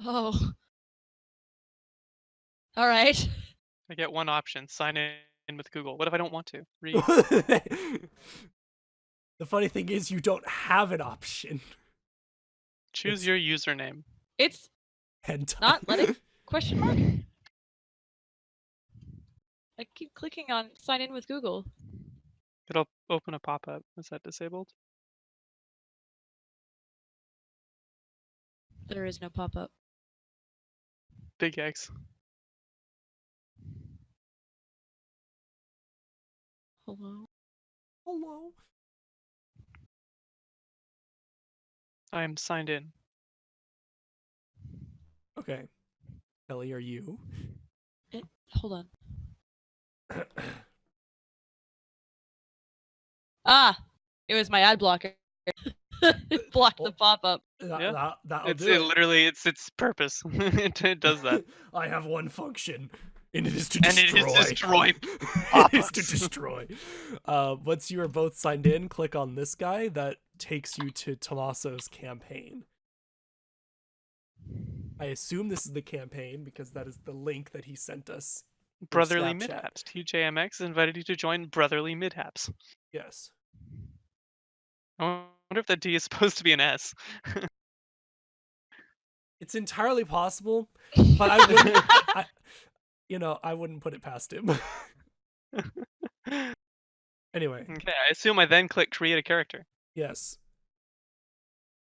Oh. All right. I get one option: sign in with Google. What if I don't want to read? The funny thing is, you don't have an option. Choose your username. It's Hentai. not letting question mark. I keep clicking on sign in with Google. It'll open a pop-up. Is that disabled? There is no pop-up. Big X. Hello. Hello. I am signed in. Okay. Ellie, are you? Hold on. Ah, it was my ad blocker. It blocked the pop-up. Yeah. That'll do it. Literally, it's its purpose. It does that. I have one function, and it is to And destroy. it is destroy. It is to destroy. Once you are both signed in, click on this guy. That takes you to Tommaso's campaign. I assume this is the campaign because that is the link that he sent us. Brotherly Snapchat. Midhaps. TJMX invited you to join Brotherly Midhaps. Yes. I wonder if that D is supposed to be an S. It's entirely possible, but I wouldn't. I wouldn't put it past him. Anyway. Okay, I assume I then click create a character. Yes.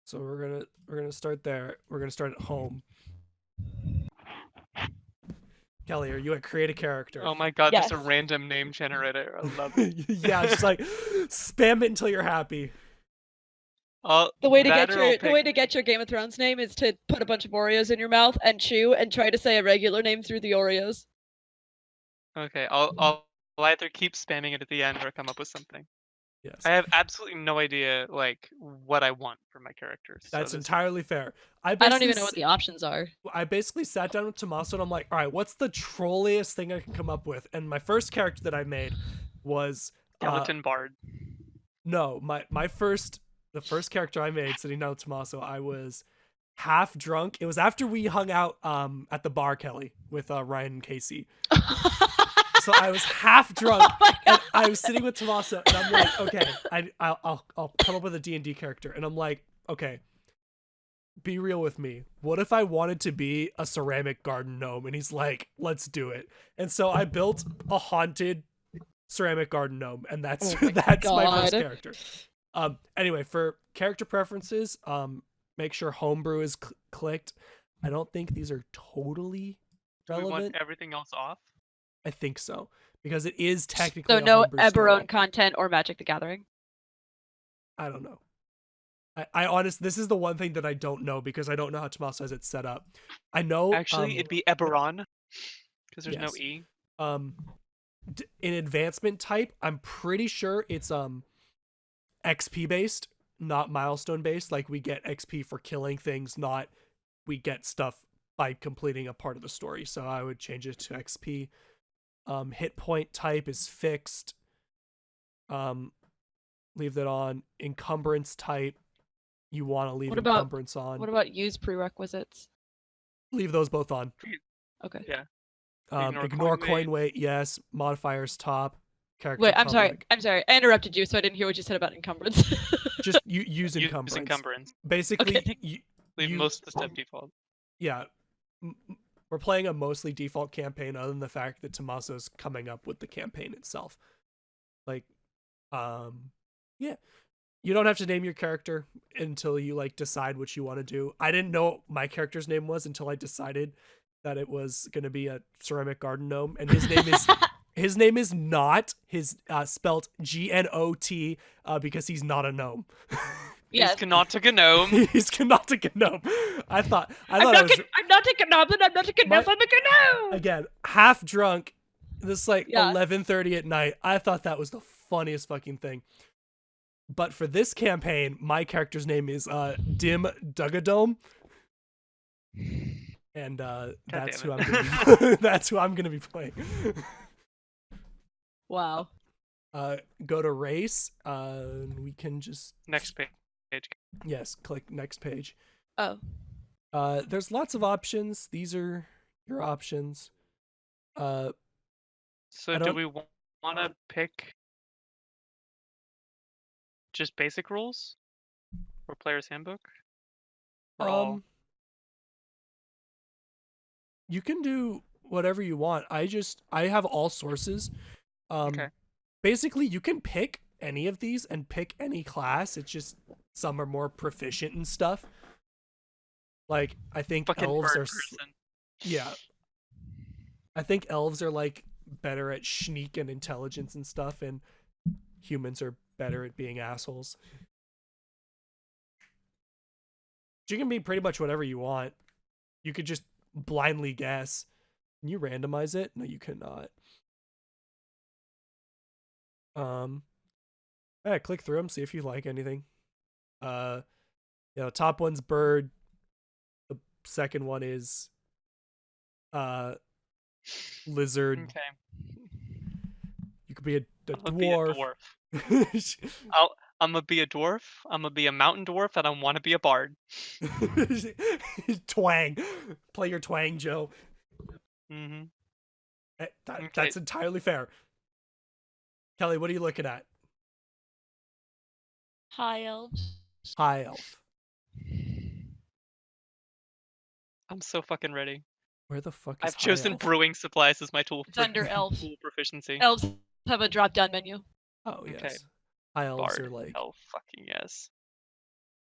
So we're gonna start there. We're gonna start at home. Kelly, are you at create a character? Oh my god, Yes. just a random name generator. I love it. Yeah, just like spam it until you're happy. The way to get your Game of Thrones name is to put a bunch of Oreos in your mouth and chew and try to say a regular name through the Oreos. Okay, I'll either keep spamming it at the end or come up with something. Yes. I have absolutely no idea like what I want for my characters. That's entirely fair. I don't even know what the options are. I basically sat down with Tommaso and I'm like, all right, what's the trolliest thing I can come up with? And my first character that I made was Skeleton Bard. No, the first character I made sitting down with Tommaso, I was half drunk. It was after we hung out at the bar, Kelly, with Ryan and Casey. So I was half drunk, and I was sitting with Tommaso, and I'm like, okay, I'll come up with a D&D character, and I'm like, okay, be real with me. What if I wanted to be a ceramic garden gnome? And he's like, let's do it. And so I built a haunted ceramic garden gnome, and that's my first character. Anyway, for character preferences, make sure Homebrew is clicked. I don't think these are totally relevant. Do we want everything else off? I think so, because it is technically so no Eberron content or Magic the Gathering. I don't know. I honestly, this is the one thing that I don't know because I don't know how Tommaso has it set up. I know actually it'd be Eberron because there's no E. In advancement type, I'm pretty sure it's XP based, not milestone based. Like we get XP for killing things, not we get stuff by completing a part of the story. So I would change it to XP. Hit point type is fixed. Leave that on. Encumbrance type, you want to leave encumbrance on. What about use prerequisites? Leave those both on. Okay. Yeah. Ignore coin weight, yes. Modifiers top. Character Wait, I'm public. sorry. I interrupted you, so I didn't hear what you said about encumbrance. Just use encumbrance. Use encumbrance. Basically, okay. Leave most of the stuff default. Yeah. We're playing a mostly default campaign other than the fact that Tommaso's coming up with the campaign itself. Like, yeah. You don't have to name your character until you like decide what you want to do. I didn't know what my character's name was until I decided that it was going to be a ceramic garden gnome, and his name is not spelt GNOT because he's not a gnome. Yes. He's not a gnome. He's not a gnome. I'm not a gnome, and I'm not a gnome. I'm a gnome. Again, half drunk. This 11:30 at night. I thought that was the funniest fucking thing. But for this campaign, my character's name is Dimm Dougadome. And that's who I'm gonna be playing. Wow. Go to race. We can just next page. Yes, click next page. Oh. There's lots of options. These are your options. So do we want to pick just basic rules or player's handbook? Or all? You can do whatever you want. I have all sources. Okay. Basically, you can pick any of these and pick any class. It's just some are more proficient and stuff. Like, I think Fucking elves are... person. Yeah. I think elves are, like, better at sneak and intelligence and stuff, and humans are better at being assholes. You can be pretty much whatever you want. You could just blindly guess. Can you randomize it? No, you cannot. Yeah, click through them, see if you like anything. Top one's bird. The second one is lizard. Okay. You could be a dwarf. Be a dwarf. I'm gonna be a dwarf. I'm gonna be a mountain dwarf, and I want to be a bard. Twang. Play your twang, Joe. Mm-hmm. Okay. That's entirely fair. Kelly, what are you looking at? High elves. High elf. I'm so fucking ready. Where the fuck is I've chosen elf? brewing supplies as my tool. It's under elf. Tool proficiency. Elves have a drop-down menu. Oh, yes. Okay. High elves Bard. are like... Oh, fucking yes.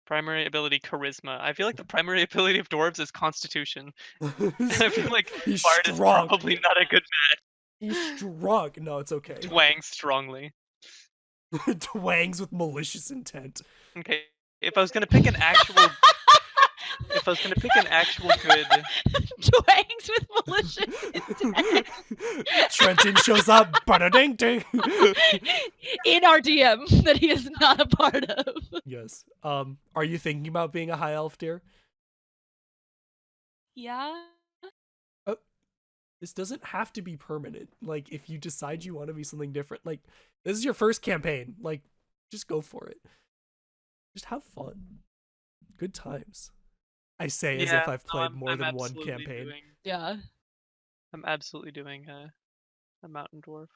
Primary ability, charisma. I feel like the primary ability of dwarves is constitution. I feel like He's bard strong. is probably not a good match. He's strong. No, it's okay. Twangs strongly. Twangs with malicious intent. Okay, if I was gonna pick an actual... If I was gonna pick an actual good... Twangs with malicious intent. Trenton shows up. Ba-da-ding-ding. In our DM that he is not a part of. Yes. Are you thinking about being a high elf, dear? Yeah. This doesn't have to be permanent. Like, if you decide you want to be something different, like, this is your first campaign. Like, just go for it. Just have fun. Good times. I say as if I've played more than one campaign. Yeah. I'm absolutely doing a mountain dwarf.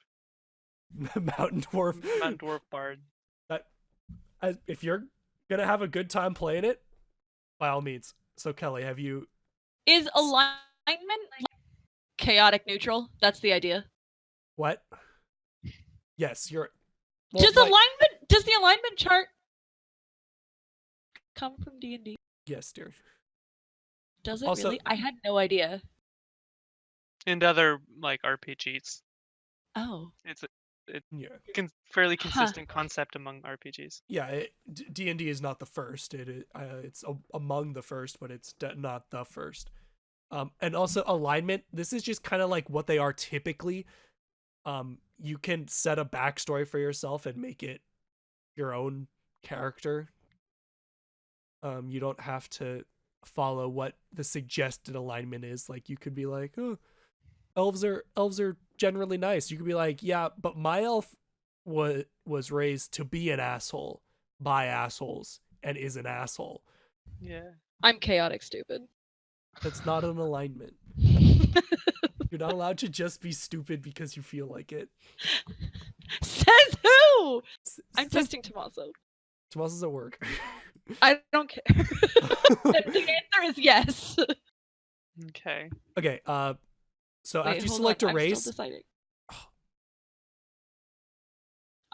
Mountain dwarf. Mountain dwarf bard. If you're gonna have a good time playing it, by all means. So Kelly, have you... Is alignment chaotic neutral? That's the idea. What? Yes, you're... Well, does the alignment chart come from D&D? Yes, dear. Does it really? I had no idea. And other like RPGs. Oh. It's fairly consistent concept among RPGs. Yeah, D&D is not the first. It's among the first, but it's not the first. And also alignment. This is just kind of like what they are typically. You can set a backstory for yourself and make it your own character. You don't have to follow what the suggested alignment is. Like, you could be like, oh, elves are generally nice. You could be like, yeah, but my elf was raised to be an asshole by assholes and is an asshole. Yeah. I'm chaotic stupid. That's not an alignment. You're not allowed to just be stupid because you feel like it. Says who? I'm testing Tommaso. Tommaso's at work. I don't care. The answer is yes. Okay. Okay, so Wait, after you select a race... I'm still deciding.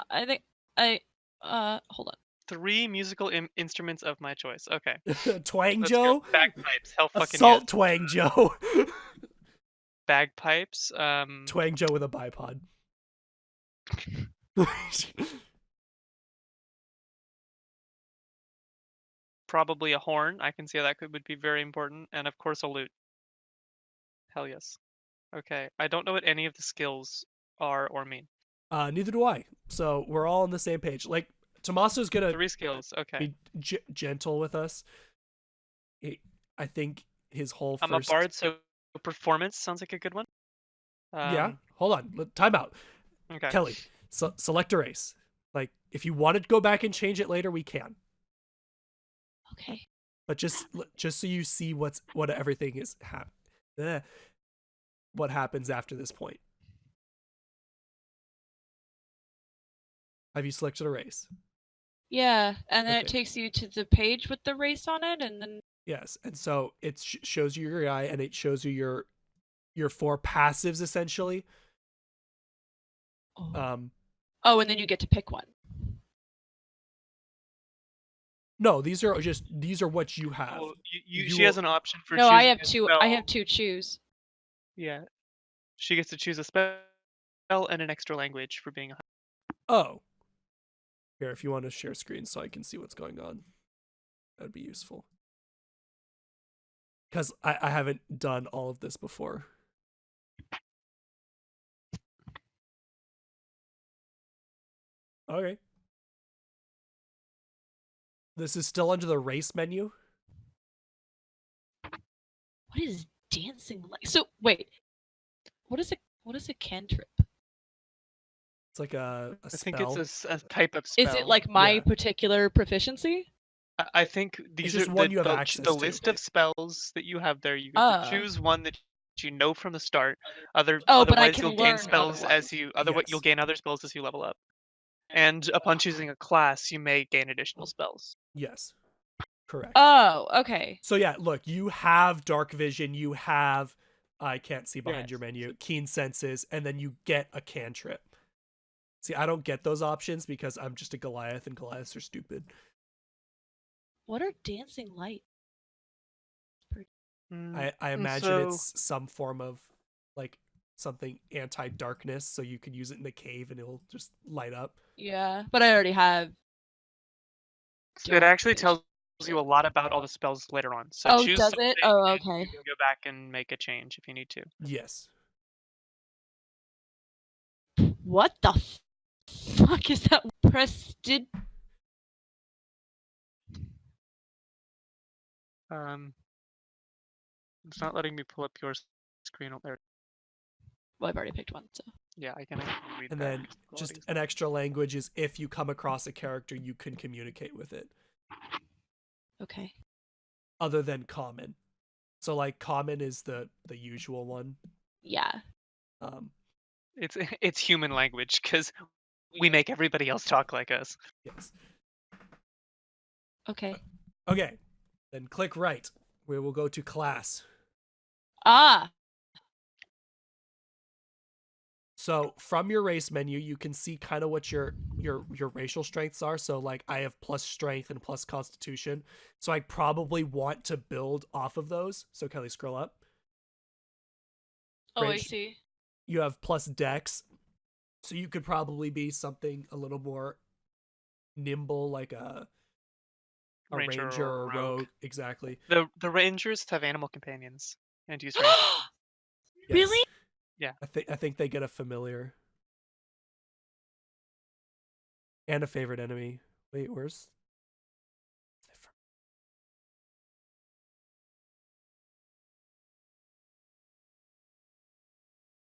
I think hold on. 3 musical instruments of my choice. Okay. Twang Let's Joe? Go. Bagpipes. Hell fucking Assault yes. Twang Joe. Bagpipes. Twang Joe with a bipod. Probably a horn. I can see how that would be very important. And of course a lute. Hell yes. Okay. I don't know what any of the skills are or mean. Neither do I. So we're all on the same page. Like, Tommaso's gonna 3 skills. Okay. be gentle with us. I think his whole I'm a bard, so performance sounds like a good one. Yeah. Hold on. Time out. Okay. Kelly, select a race. Like, if you want to go back and change it later, we can. Okay. But just so you see what everything is what happens after this point. Have you selected a race? Yeah, and then it takes you to the page with the race on it, and then yes, and so it shows you your guy, and it shows you your 4 passives essentially. And then you get to pick one. No, these are what you have. Well, she has an option for. No, I have two. I have 2 choose. Yeah, she gets to choose a spell and an extra language for being a. Oh. Here, if you want to share screen so I can see what's going on, that'd be useful. Because I haven't done all of this before. Okay. This is still under the race menu. What is dancing like? So wait, what is a cantrip? It's like a spell. I think it's a type of spell. Is it like my particular proficiency? I think these are one you have access the to. list of spells that you have there. You get to choose one that you know from the start. But I Otherwise, can you'll gain spells as you. Otherwise, you'll gain other spells as you level up. And upon choosing a class, you may gain additional spells. Yes. Correct. Oh, okay. So yeah, look, you have dark vision, you have I can't see behind your menu, keen senses, and then you get a cantrip. See, I don't get those options because I'm just a Goliath, and Goliaths are stupid. What are dancing lights? I imagine it's some form of like something anti-darkness, so you can use it in the cave and it'll just light up. Yeah, but I already have. It actually tells you a lot about all the spells later on. So choose does it? Oh, okay. You can go back and make a change if you need to. Yes. What the fuck is that? Prested. It's not letting me pull up your screen there. Well, I've already picked one, so. Yeah, I can read and that. then just an extra language is if you come across a character, you can communicate with it. Okay. Other than common. So like common is the usual one. Yeah. It's human language because we make everybody else talk like us. Yes. Okay. Okay. Then click right, where we'll go to class. Ah. So from your race menu, you can see kind of what your racial strengths are. So like I have plus strength and plus constitution. So I probably want to build off of those. So Kelly, scroll up. Oh, I see. You have plus dex. So you could probably be something a little more nimble, like a ranger or a rogue. Exactly. The rangers have animal companions and use range. Yes. Really? Yeah. I think they get a familiar. And a favorite enemy. Wait, where's...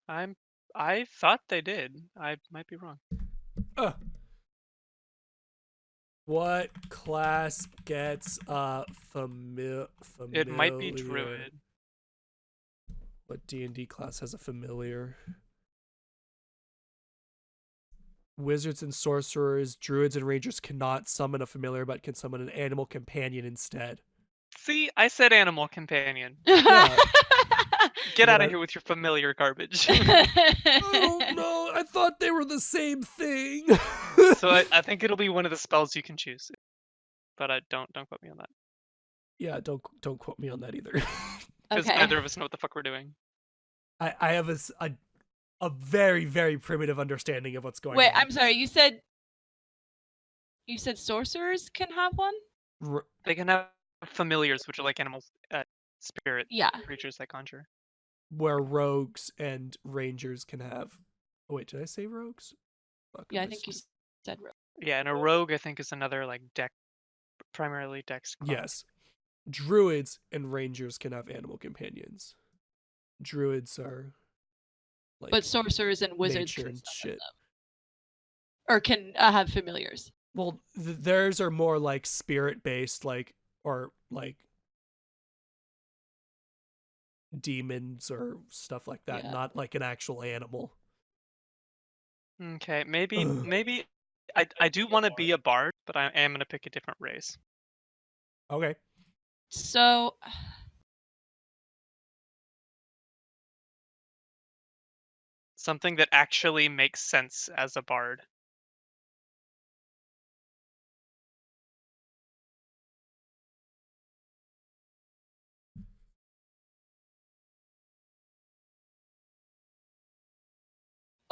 I thought they did. I might be wrong. What class gets a familiar? It might be druid. What D&D class has a familiar? Wizards and sorcerers, druids and rangers cannot summon a familiar, but can summon an animal companion instead. See, I said animal companion. Yeah. Get out of here with your familiar garbage. I don't know. I thought they were the same thing. So I think it'll be one of the spells you can choose, but don't quote me on that. Yeah, don't quote me on that either. Because neither of us know what the fuck we're doing. I have a very, very primitive understanding of what's going on. Wait, I'm sorry. You said sorcerers can have one? They can have familiars, which are like animals, spirit creatures that conjure. Where rogues and rangers can have. Oh, wait, did I say rogues? Fuck, yeah, I think you said rogue. Yeah, and a rogue I think is another like primarily dex class. Yes. Druids and rangers can have animal companions. Druids are like, but sorcerers and wizards can shit. Or can have familiars. Well, theirs are more like spirit based, like or like demons or stuff like that, not like an actual animal. Okay, maybe I do want to be a bard, but I am gonna pick a different race. Okay. So something that actually makes sense as a bard.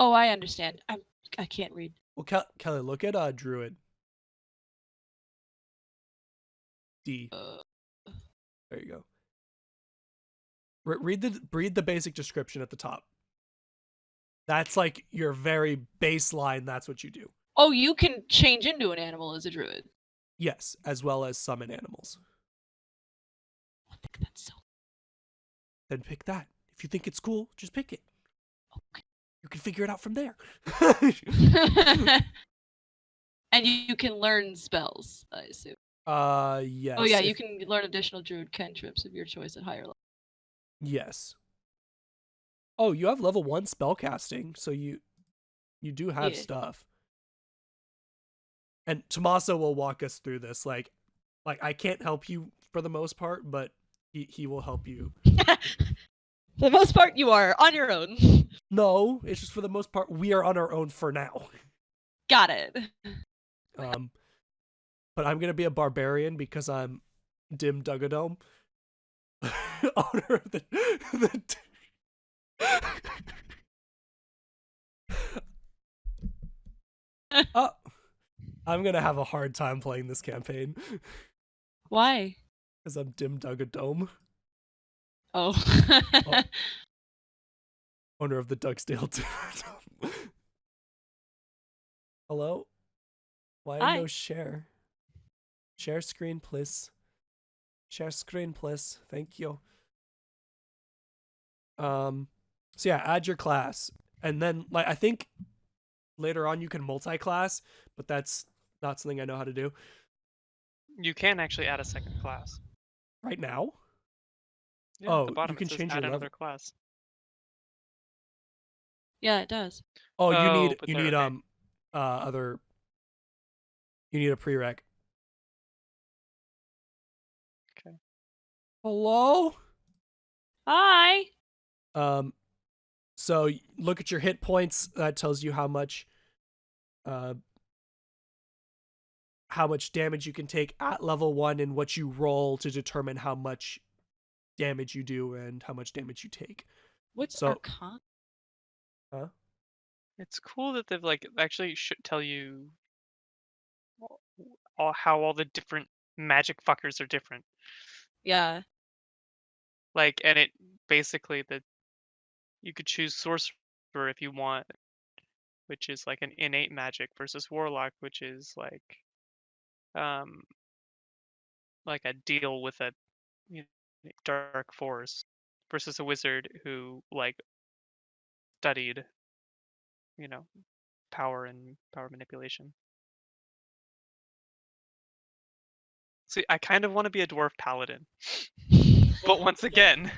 Oh, I understand. I can't read. Well, Kelly, look at druid. D. There you go. Read the basic description at the top. That's like your very baseline. That's what you do. Oh, you can change into an animal as a druid. Yes, as well as summon animals. I think that's so. Then pick that. If you think it's cool, just pick it. Okay. You can figure it out from there. And you can learn spells, I assume. Yes. Oh yeah, you can learn additional druid cantrips of your choice at higher level. Yes. Oh, you have level 1 spellcasting, so you do have stuff. And Tommaso will walk us through this. Like I can't help you for the most part, but he will help you. For the most part, you are on your own. No, it's just for the most part, we are on our own for now. Got it. But I'm gonna be a barbarian because I'm Dimm Dougadome, owner of the Oh, I'm gonna have a hard time playing this campaign. Why? Because I'm Dimm Dougadome. Oh. Owner of the Dougsdale Dougadome. Hello? Why Hi. no share? Share screen, please. Share screen, please. Thank you. So yeah, add your class. And then, like, I think later on you can multi-class, but that's not something I know how to do. You can actually add a second class. Right now? Yeah, oh, at the bottom you can it says change add your another level. class. Yeah, it does. Oh, you need okay. other. You need a prereq. Okay. Hello? Hi. So look at your hit points. That tells you how much damage you can take at level 1 and what you roll to determine how much damage you do and how much damage you take. What's Arcana? Huh? It's cool that they've like actually should tell you how all the different magic fuckers are different. Yeah. Like, and it basically that you could choose sorcerer if you want, which is like an innate magic, versus warlock, which is like a deal with a dark force, versus a wizard who like studied power manipulation. See, I kind of want to be a dwarf paladin, but once again,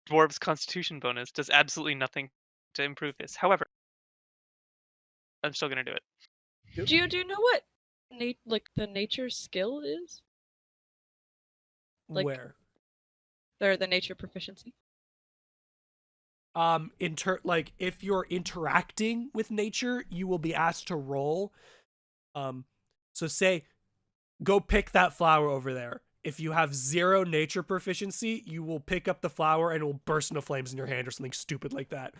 dwarves' constitution bonus does absolutely nothing to improve this. However, I'm still gonna do it. Do you know what the nature skill is? Like, where? The nature proficiency. If you're interacting with nature, you will be asked to roll. So say, go pick that flower over there. If you have 0 nature proficiency, you will pick up the flower and it will burst into flames in your hand or something stupid like that.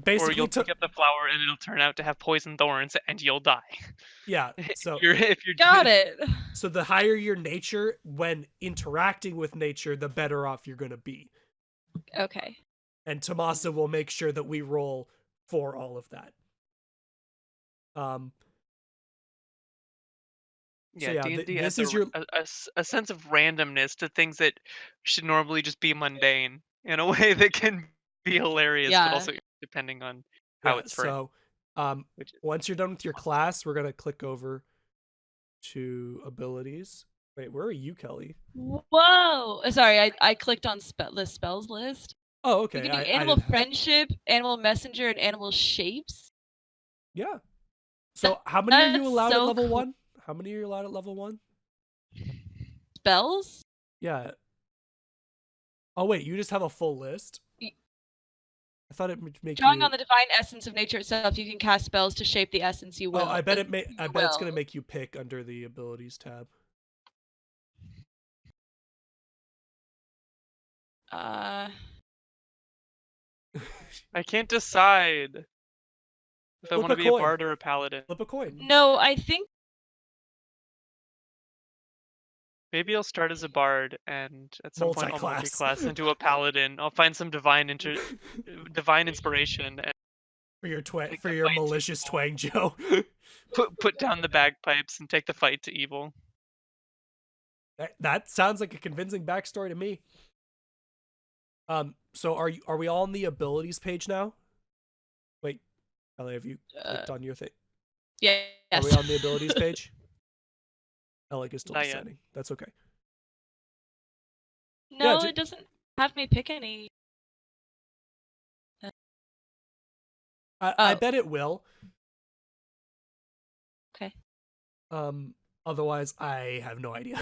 Basically, or you'll pick up the flower and it'll turn out to have poison thorns and you'll die. Yeah. So if you're got it. So the higher your nature when interacting with nature, the better off you're gonna be. Okay. And Tommaso will make sure that we roll for all of that. Yeah, so yeah, D&D this has is your a sense of randomness to things that should normally just be mundane in a way that can be hilarious, but also depending on how it's framed. So, once you're done with your class, we're gonna click over to abilities. Wait, where are you, Kelly? Whoa! Sorry, I clicked on the spells list. Oh, okay. You can do animal friendship, animal messenger, and animal shapes. Yeah. So how many are you allowed at level cool. 1? How many are you allowed at level 1? Spells? Yeah. Oh wait, you just have a full list? I thought it would make Drawing you... on the divine essence of nature itself, you can cast spells to shape the essence you will. Oh, I bet it's gonna make you pick under the abilities tab. I can't decide if I want to be a bard or a paladin. Flip a coin. No, I think maybe I'll start as a bard and at some point I'll Multi-class. multi-class into a paladin. I'll find some divine inspiration and for your malicious twang, Joe. put down the bagpipes and take the fight to evil. That sounds like a convincing backstory to me. So are we all on the abilities page now? Wait, Ellie, have you clicked on your thing? Yes. Are we on the abilities page? Elek is still Not deciding. yet. That's okay. No, it doesn't have me pick any. I bet it will. Okay. Otherwise, I have no idea.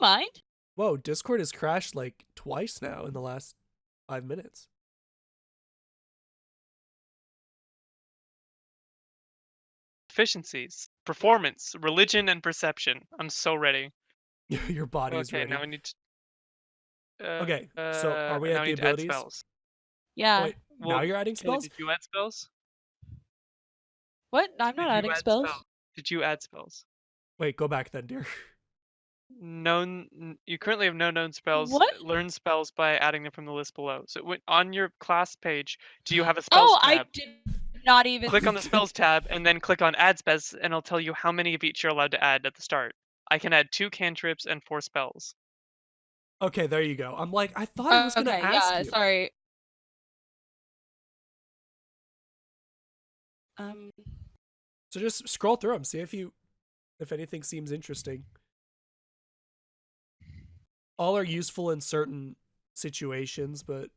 Mind? Whoa, Discord has crashed like twice now in the last 5 minutes. Efficiencies, performance, religion, and perception. I'm so ready. Your body is ready. Okay, now we need to... okay, so are we at the abilities? Add spells. Yeah. Wait, now you're adding spells? Did you add spells? What? I'm not adding spells. Did you add spells? Wait, go back then, dear. You currently have no known spells. What? Learn spells by adding them from the list below. So on your class page, do you have a spells tab? I did not even... Click on the spells tab and then click on add spells and it'll tell you how many of each you're allowed to add at the start. I can add 2 cantrips and 4 spells. Okay, there you go. I'm like, I thought I was going to ask you. Sorry. So just scroll through them, see if anything seems interesting. All are useful in certain situations, but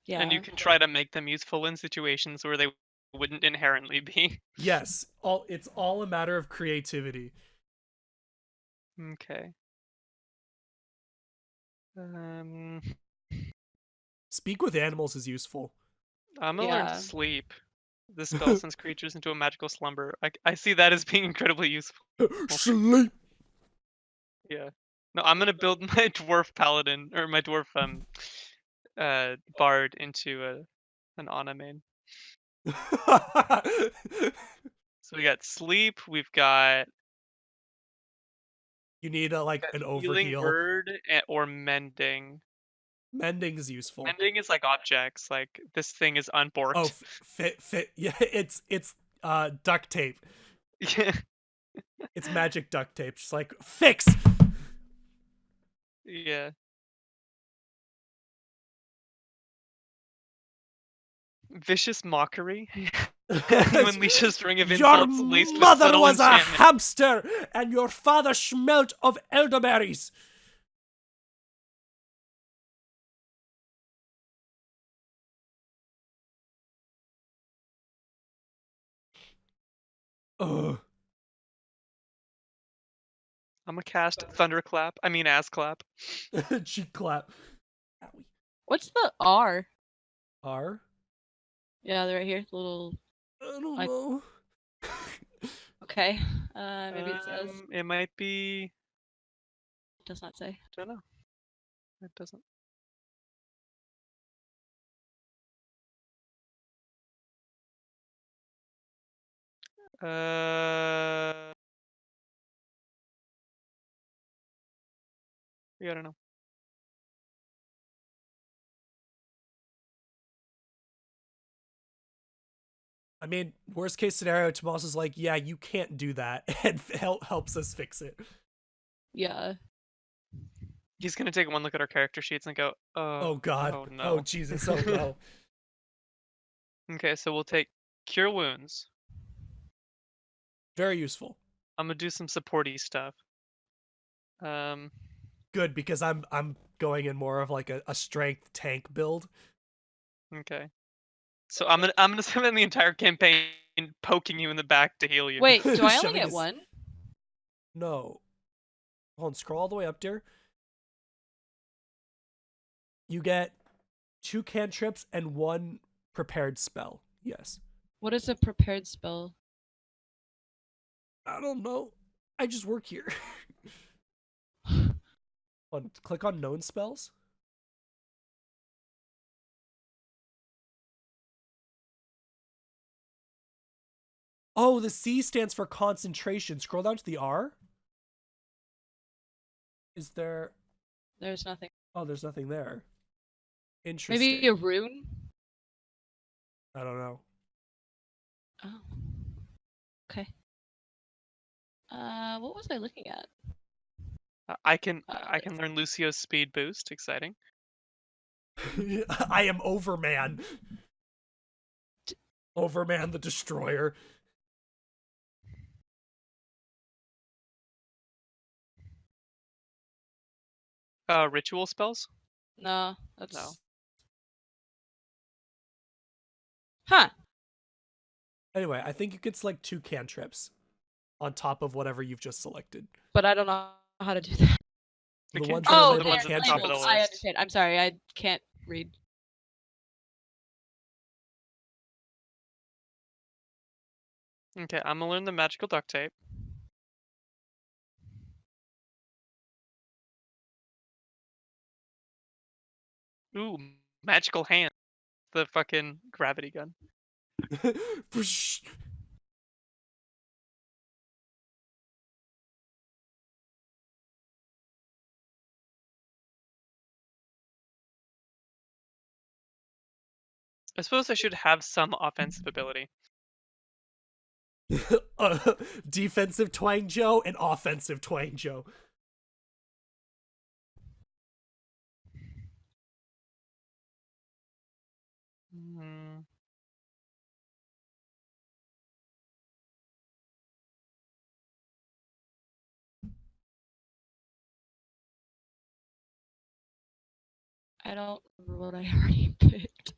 yeah. And you can try to make them useful in situations where they wouldn't inherently be. Yes, it's all a matter of creativity. Okay. Speak with animals is useful. I'm gonna learn sleep. This spell sends creatures into a magical slumber. I see that as being incredibly useful. Sleep. Yeah. No, I'm gonna build my dwarf paladin or my dwarf bard into an Anna-main. So we got sleep. We've got. You need an overheal. Word or mending. Mending is useful. Mending is like objects. Like this thing is unborked. Oh, fit. Yeah, it's duct tape. Yeah. It's magic duct tape. Just like fix. Yeah. Vicious mockery. You unleash a string of insults laced with subtle Your mother was a enchantment. hamster, and your father smelt of elderberries. Ugh. I'm gonna cast thunderclap. I mean ass clap. Cheek clap. What's the R? R? Yeah, they're right here. Little. I don't know. Okay. Maybe it says. It might be. It does not say. I don't know. It doesn't. Yeah, I don't know. I mean, worst case scenario, Tomas is like, yeah, you can't do that, and helps us fix it. Yeah. He's gonna take one look at our character sheets and go, Oh God. oh no. Oh Jesus. Oh no. Okay, so we'll take Cure Wounds. Very useful. I'm gonna do some supporty stuff. Good, because I'm going in more of like a strength tank build. Okay. So I'm gonna spend the entire campaign poking you in the back to heal you. Wait, do I only Shoving get his- one? No. Hold on, scroll all the way up there. You get 2 cantrips and 1 prepared spell. Yes. What is a prepared spell? I don't know. I just work here. Click on known spells. Oh, the C stands for concentration. Scroll down to the R. Is there... There's nothing. Oh, there's nothing there. Interesting. Maybe a rune? I don't know. Oh. Okay. What was I looking at? I can learn Lucio's speed boost. Exciting. I am Overman. Overman the Destroyer. Ritual spells? No, that's No. Huh. Anyway, I think you can select 2 cantrips on top of whatever you've just selected. But I don't know how to do that. The Okay. ones that are Oh, the labeled ones at the top of the labels. list. I understand. I'm sorry, I can't read. Okay, I'm gonna learn the magical duct tape. Ooh, magical hand. The fucking gravity gun. I suppose I should have some offensive ability. Defensive Twang Joe and offensive Twang Joe. Hmm. I don't remember what I already picked.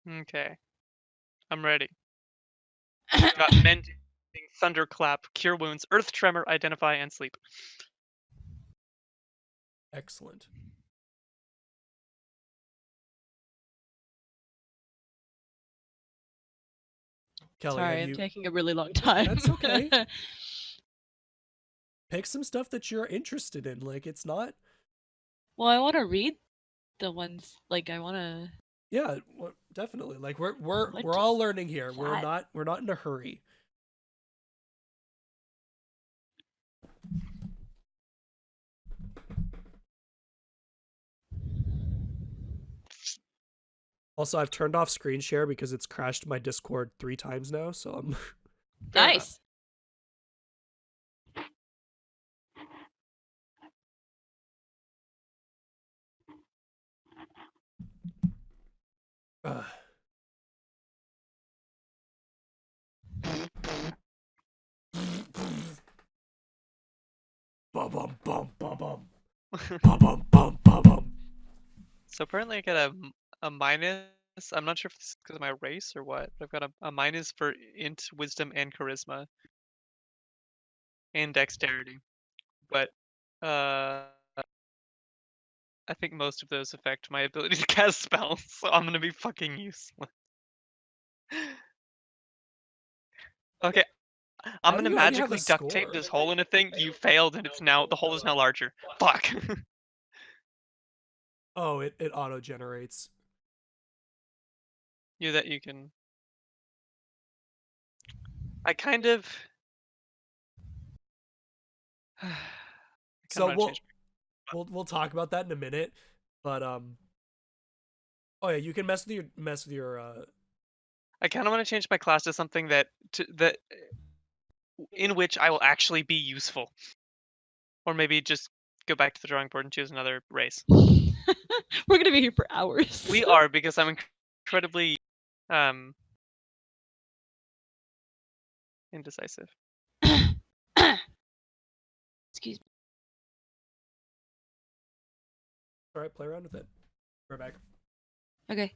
Okay. I'm ready. Got mending, thunderclap, cure wounds, earth tremor, identify, and sleep. Excellent. Kelly, Sorry, have I'm you... taking a really long time. That's okay. Pick some stuff that you're interested in. Like, it's not... Well, I want to read the ones, like, I want to... Yeah, definitely. Like, we're What all is learning here. that? We're not in a hurry. Also, I've turned off screen share because it's crashed my Discord 3 times now, so I'm... Nice! Bum bum bum bum bum bum bum bum. So apparently I get a minus. I'm not sure if this is because of my race or what, but I've got a minus for int, wisdom, and charisma. And dexterity. But I think most of those affect my ability to cast spells, so I'm gonna be fucking useless. Okay, I'm gonna You already have a magically duct tape score. this hole in a thing. You failed, and the hole is now larger. Fuck. Oh, it auto generates. You can. I kind of. I kinda So wanna change we'll talk about that in a minute, but oh yeah, you can mess with your I kind of want to change my class to something in which I will actually be useful, or maybe just go back to the drawing board and choose another race. We're gonna be here for hours. We are, because I'm incredibly indecisive. Excuse me. All right, play around with it. We're back. Okay.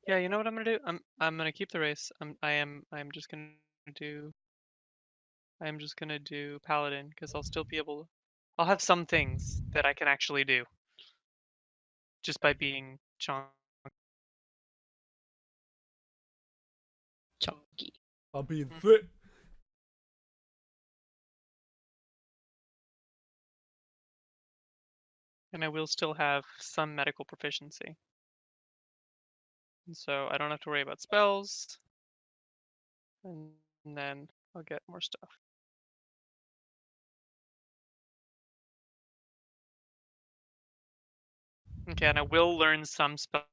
Yeah, you know what I'm gonna do? I'm gonna keep the race. I'm just gonna do paladin, because I'll still be able. I'll have some things that I can actually do just by being chonky. I'll be in fit. And I will still have some medical proficiency. And so I don't have to worry about spells. And then I'll get more stuff. Okay, and I will learn some spell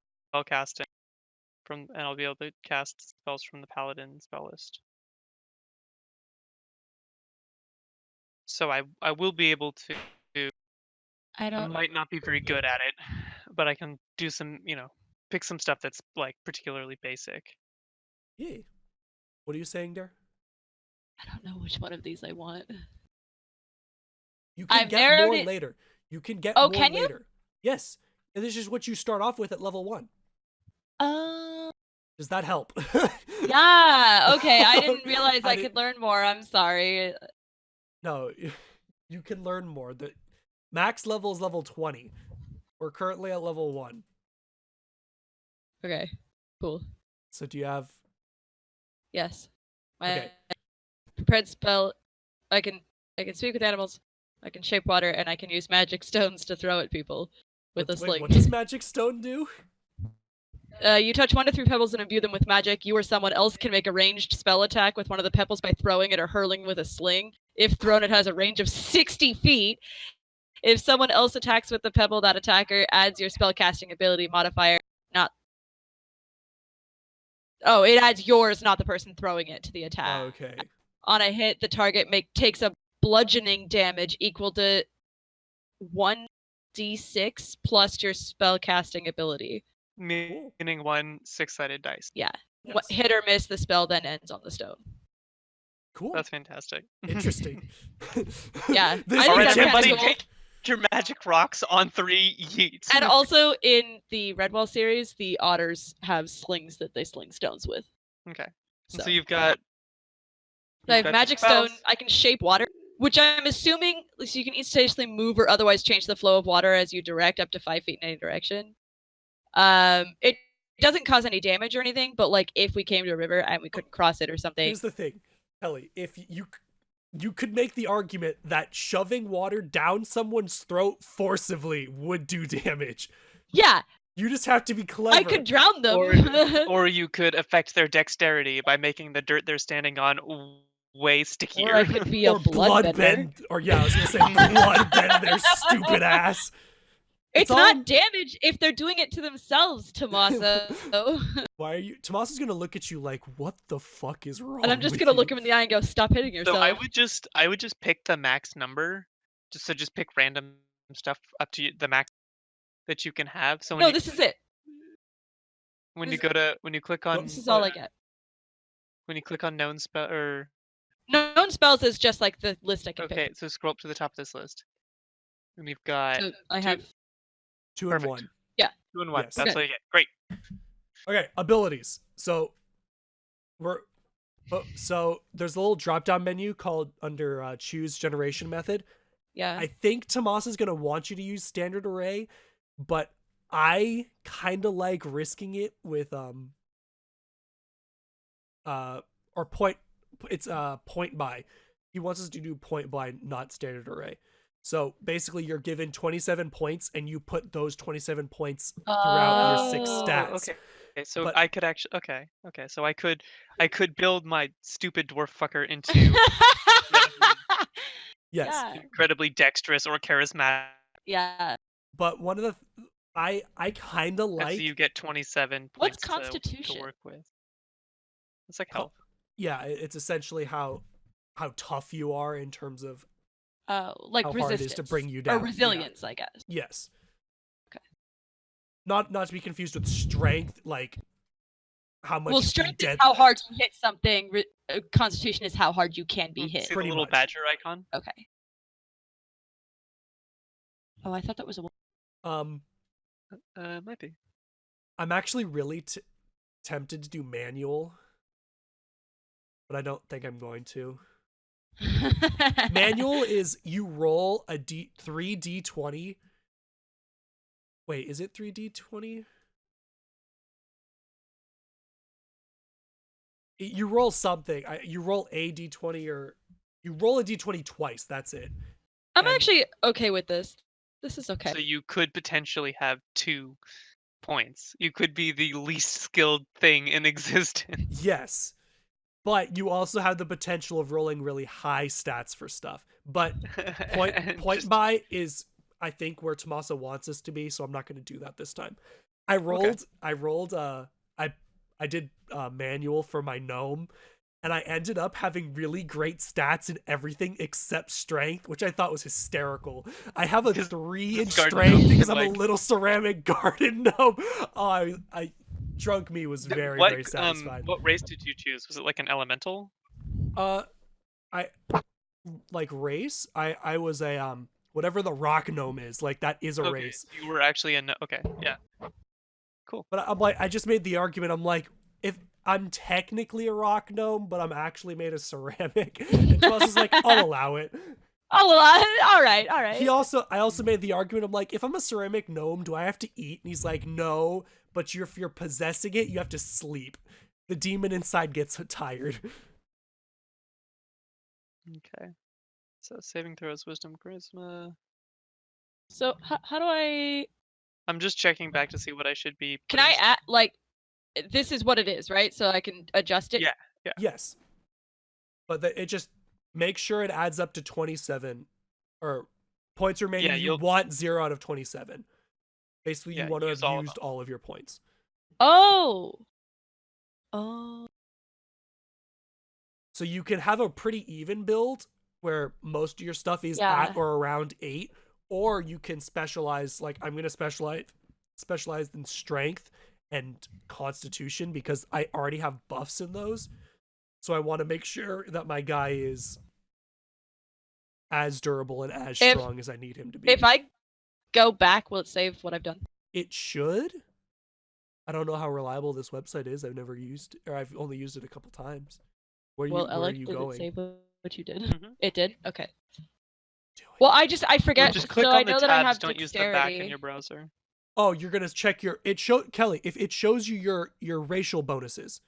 casting and I'll be able to cast spells from the paladin spell list. So I will be able to. I might not be very good at it, but I can do some, pick some stuff that's like particularly basic. Yay. What are you saying there? I don't know which one of these I want. You can get more later. You can get more later. Yes. And this is what you start off with at level 1. Does that help? Yeah, okay. I didn't realize I could learn more. I'm sorry. No, you can learn more. The max level is level 20. We're currently at level 1. Okay, cool. So do you have... Yes. My prepared spell, I can speak with animals, I can shape water, and I can use magic stones to throw at people with a sling. What does magic stone do? You touch 1 to 3 pebbles and imbue them with magic. You or someone else can make a ranged spell attack with one of the pebbles by throwing it or hurling with a sling. If thrown, it has a range of 60 feet. If someone else attacks with the pebble, that attacker adds your spellcasting ability modifier. It adds yours, not the person throwing it, to the attack. Okay. On a hit, the target takes a bludgeoning damage equal to 1d6 plus your spellcasting ability. Meaning 1 6-sided dice. Yeah. Yes. Hit or miss, the spell then ends on the stone. Cool. That's fantastic. Interesting. Yeah. Alright, everybody, take your magic rocks on 3 yeets. And also in the Redwall series, the otters have slings that they sling stones with. Okay. So you've got... I have magic stone. I can shape water, which I'm assuming so you can instantaneously move or otherwise change the flow of water as you direct up to 5 feet in any direction. It doesn't cause any damage or anything, but like if we came to a river and we couldn't cross it or something. Here's the thing, Ellie. If you could make the argument that shoving water down someone's throat forcibly would do damage. Yeah. You just have to be clever. I could drown them. Or you could affect their dexterity by making the dirt they're standing on way stickier. Or I could be a bloodbender. I was gonna say bloodbend their stupid ass. It's not damage if they're doing it to themselves, Tommaso. Why are you... Tommaso's gonna look at you like, what the fuck is wrong? And I'm just gonna look him in the eye and go, stop hitting yourself. So I would just pick the max number. Just pick random stuff up to the max that you can have. So no, this is it. when you click on This is all I get. when you click on known spell or Known spells is just like the list I can okay, pick. so scroll up to the top of this list, and we've got So I have 2 and perfect. 1. 2 and 1. Yes. That's Okay. what you get. Great. Okay, abilities. So there's a little drop-down menu called under choose generation method. yeah. I think Tomas is gonna want you to use standard array, but I kind of like risking it with or point. It's point by. He wants us to do point by, not standard array. So basically, you're given 27 points, and you put those 27 points throughout your 6 Oh, stats. okay. Okay, so But- I could actually okay, so I could build my stupid dwarf fucker into Yes, Yeah. incredibly dexterous or charismatic. Yeah. but one of the I kind of And like. so you get 27 What's points to Constitution? work with. It's like health. Yeah, it's essentially how tough you are in terms of Like how resistance. hard it is to bring you down. Or resilience, I guess. Yes. Okay. Not to be confused with strength, like how much. Well, strength is how hard you hit something. Constitution is how hard you can be hit. See the Pretty little much. badger icon? Okay. Oh, I thought that was a. Might be. I'm actually really tempted to do manual, but I don't think I'm going to. Manual is you roll a 3d20. Wait, is it 3d20? You roll something. You roll a d20 or you roll a d20 twice. That's it. I'm And- actually okay with this. This is okay. So you could potentially have 2 points. You could be the least skilled thing in existence. Yes. But you also have the potential of rolling really high stats for stuff. But point Just- by is, I think, where Tomasa wants us to be, so I'm not going to do that this time. I rolled I did manual for my gnome, and I ended up having really great stats in everything except strength, which I thought was hysterical. I have a 3 in this garden strength gnome because can, I'm a like- little ceramic garden gnome. Oh, I drunk me was very, very satisfied. What race did you choose? Was it like an elemental? I like race. I was a whatever the rock gnome is. Like that is a Okay, race. so you were actually okay, yeah. But I'm like, I just made the argument. I'm like, if I'm technically a rock gnome, but I'm actually made of ceramic, and Tomas is like, I'll allow it. Oh well, all right. I also made the argument. I'm like, if I'm a ceramic gnome, do I have to eat? And he's like, no. But if you're possessing it, you have to sleep. The demon inside gets tired. Okay. So saving throws, wisdom, charisma. So how do I? I'm just checking back to see what I should be. Can I putting- add like? This is what it is, right? So I can adjust it. Yeah. Yes. But it just make sure it adds up to 27 or points remaining. Yeah, you you'll- want 0 out of 27. Basically, you Yeah, want to use have all of used them. all of your points. Oh. So you can have a pretty even build where most of your stuff is Yeah. at or around 8, or you can specialize. Like I'm going to specialize in strength and constitution because I already have buffs in those. So I want to make sure that my guy is as durable and as strong as I need him to be. If I go back, will it save what I've done? It should. I don't know how reliable this website is. I've only used it a couple times. Where are Elek, you did going? it save what you did? Mhm. It did. Okay. Do it. Well, I forget. Or just click so on I the know that I have tabs. Don't use the back dexterity. in your browser. Oh, you're gonna check your Kelly, if it shows you your racial bonuses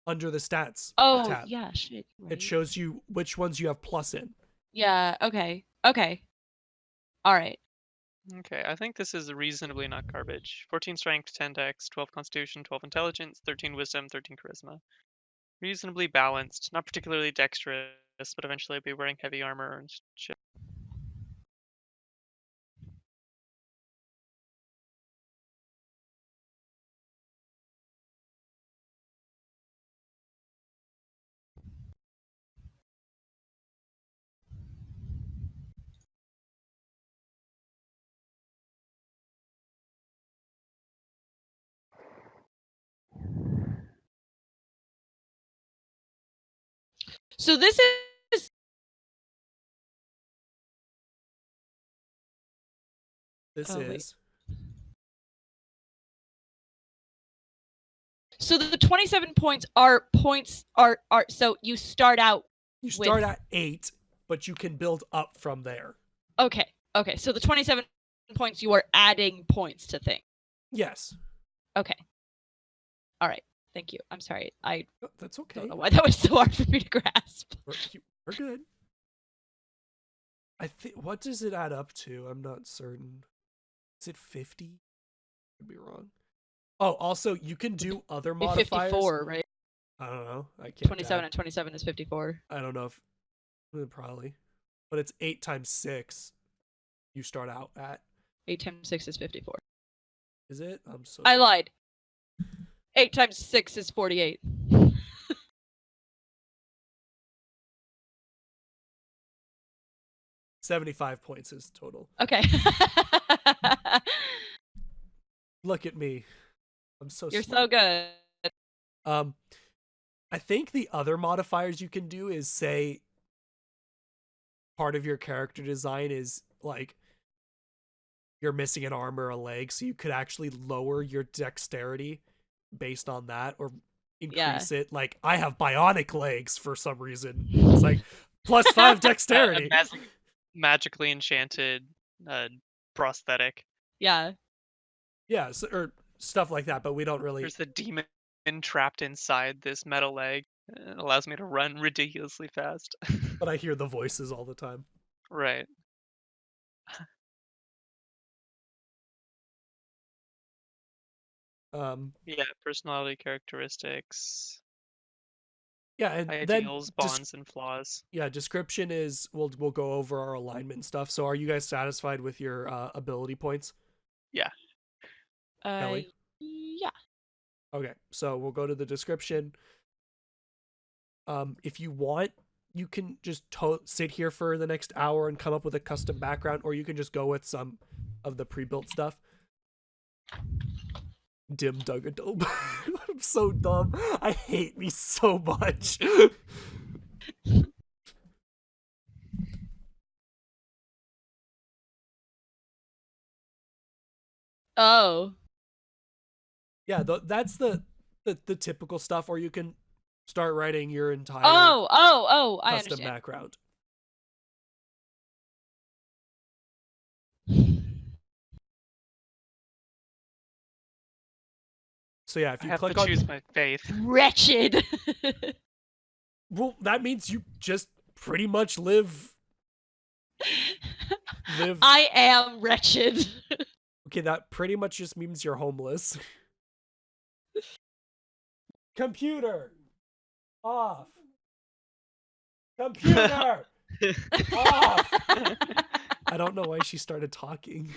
under the stats Oh tab. yeah, shit. Right. It shows you which ones you have plus in. Yeah. Okay. Okay. All right. Okay, I think this is reasonably not garbage. 14 strength, 10 dex, 12 constitution, 12 intelligence, 13 wisdom, 13 charisma. Reasonably balanced, not particularly dexterous, but eventually I'll be wearing heavy armor and shit. So this is This is. So the 27 points are so you start out. You start at 8, but you can build up from there. Okay. So the 27 points, you are adding points to things. Yes. Okay. All right. Thank you. I'm sorry. That's okay. Don't know why that was so hard for me to grasp. We're good. I think. What does it add up to? I'm not certain. Is it 50? Could be wrong. Oh, also you can do other modifiers. 54, right? I don't know. I can't. 27 and 27 is 54. I don't know if probably, but it's 8 times 6. You start out at 8 times 6 is 54. Is it? I'm so. I lied. 8 times 6 is 48. $75 points is total. Okay. Look at me. I'm so You're smart. so good. I think the other modifiers you can do is say part of your character design is like you're missing an arm or a leg, so you could actually lower your dexterity based on that or increase it. Like I have bionic legs for some reason. It's like +5 dexterity. Magically enchanted prosthetic. Yeah. Yeah, so, or stuff like that, but we don't really. There's a demon trapped inside this metal leg. It allows me to run ridiculously fast. But I hear the voices all the time. Right. Yeah, personality characteristics. Yeah, and ideals, then bonds, and flaws. Yeah, description is we'll go over our alignment and stuff. So, are you guys satisfied with your ability points? Yeah. Kelly? Yeah. Okay, so we'll go to the description. If you want, you can just sit here for the next hour and come up with a custom background, or you can just go with some of the pre-built stuff. Dimm Dougadome. I'm so dumb. I hate me so much. Oh. Yeah, that's the typical stuff, or you can start writing your entire I custom understand. background. So yeah, if you click on choose my faith. Wretched. Well, that means you just pretty much live. I am wretched. Okay, that pretty much just means you're homeless. Computer off. Computer off. I don't know why she started talking.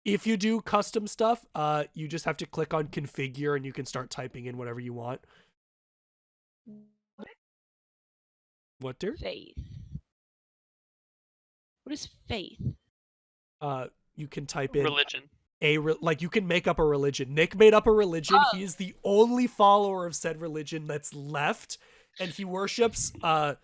If you do custom stuff, you just have to click on configure and you can start typing in whatever you want. What, dear? Faith. What is faith? You can type in religion. Like you can make up a religion. Nick made up a religion. Oh. He is the only follower of said religion that's left, and he worships. So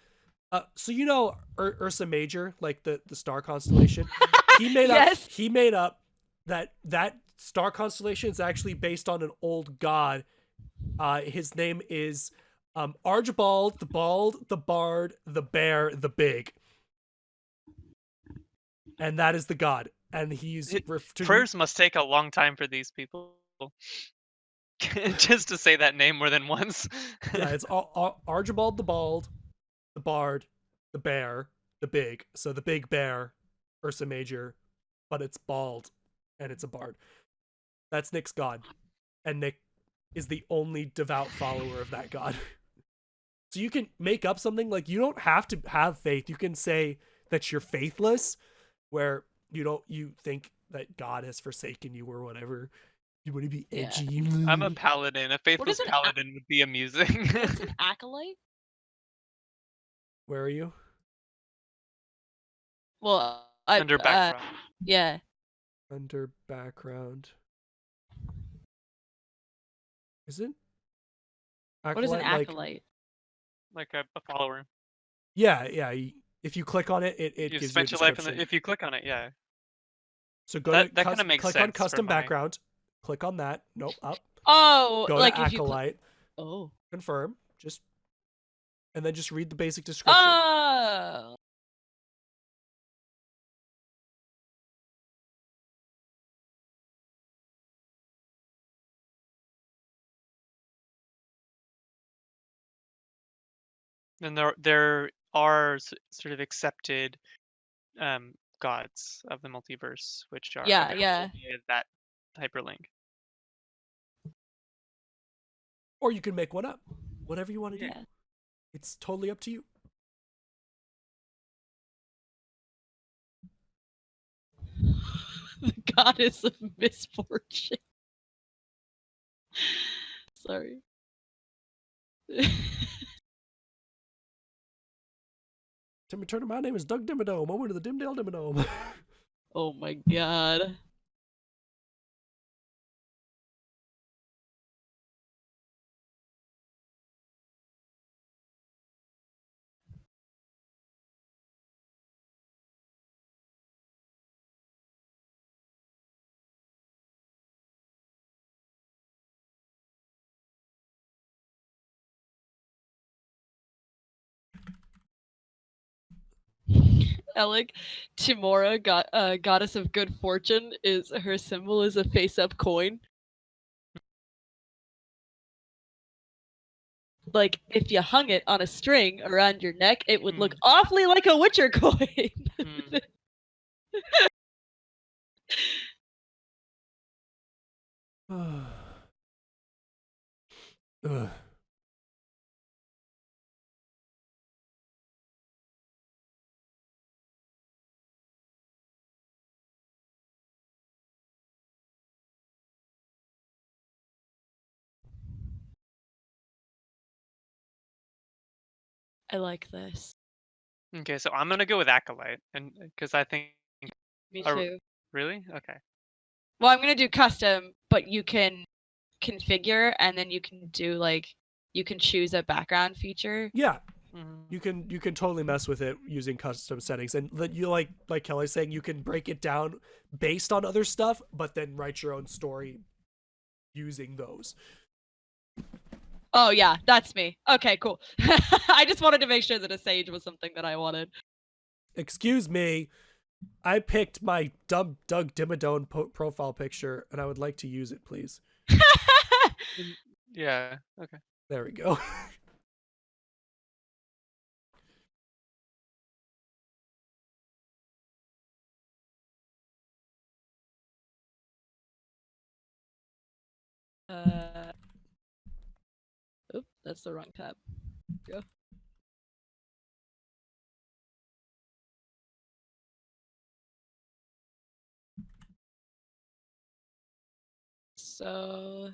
you know Ursa Major, like the star constellation. He made Yes. up. He made up that star constellation is actually based on an old god. His name is Archibald, the Bald, the Bard, the Bear, the Big, and that is the god. And he's prayers must take a long time for these people. Just to say that name more than once. Yeah, it's Archibald the Bald, the Bard, the Bear, the Big. So the Big Bear, Ursa Major, but it's bald, and it's a bard. That's Nick's god, and Nick is the only devout follower of that god. So you can make up something, like you don't have to have faith. You can say that you're faithless, where you think that God has forsaken you or whatever. You want to be edgy. Yeah. I'm a paladin. A faithless paladin would be amusing. What's an acolyte? Where are you? Well, under background. Yeah. Under background. Is it? What is an Acolyte, acolyte? Like a follower. Yeah. If you click on it, it You gives you a spent your life in description. if you click on it, yeah. So go That to kind of makes click on sense for custom my. background. Click on that. Nope, up. Oh, Go like to if you acolyte. Oh. Confirm. And then just read the basic description. Oh. And there are sort of accepted gods of the multiverse, which are Yeah, available yeah. via that hyperlink. Or you can make one up. Whatever you want to do. Yeah. It's totally up to you. The goddess of misfortune. Sorry. Timmy Turner, my name is Doug Dimmadome. Over to the Dimdale Dimmadome. Oh my god. Elek, Timora, goddess of good fortune, is her symbol is a face-up coin. Like if you hung it on a string around your neck, it would look awfully like a Witcher coin. Ugh. I like this. Okay, so I'm gonna go with acolyte, and because I think. Me too. Really? Okay. Well, I'm gonna do custom, but you can configure, and then you can do you can choose a background feature. Yeah. Mm-hmm. You can totally mess with it using custom settings, and you like Kelly's saying, you can break it down based on other stuff, but then write your own story using those. Oh yeah, that's me. Okay, cool. I just wanted to make sure that a sage was something that I wanted. Excuse me, I picked my Doug Dimmadome profile picture, and I would like to use it, please. Yeah. Okay. There we go. Oop, that's the wrong tab. Go. So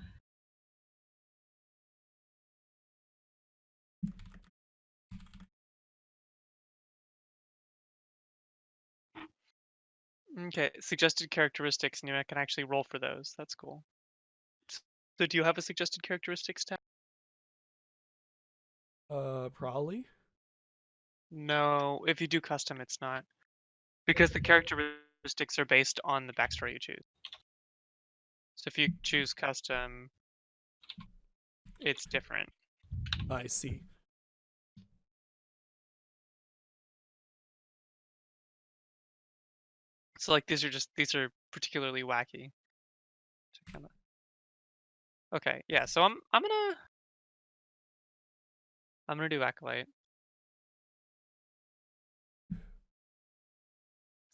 Okay. Suggested characteristics, and I can actually roll for those. That's cool. So, do you have a suggested characteristics tab? Probably. No. If you do custom, it's not, because the characteristics are based on the backstory you choose. So if you choose custom, it's different. I see. So like these are particularly wacky. Okay, yeah. So I'm gonna do acolyte.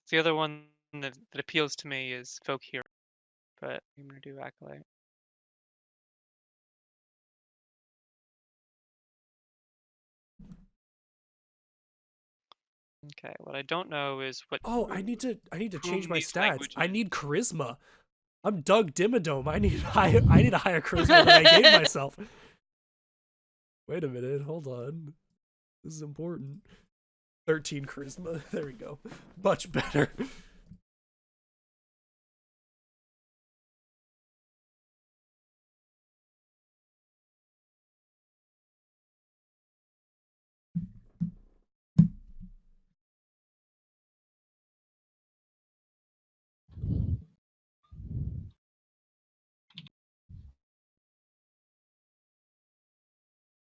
The other one that appeals to me is folk hero, but I'm gonna do acolyte. Okay, what I don't know is what. Oh, I need to change my these stats. languages. I need charisma. I'm Doug Dimmadome. I need a higher charisma than I gave myself. Wait a minute. Hold on. This is important. 13 charisma. There we go. Much better.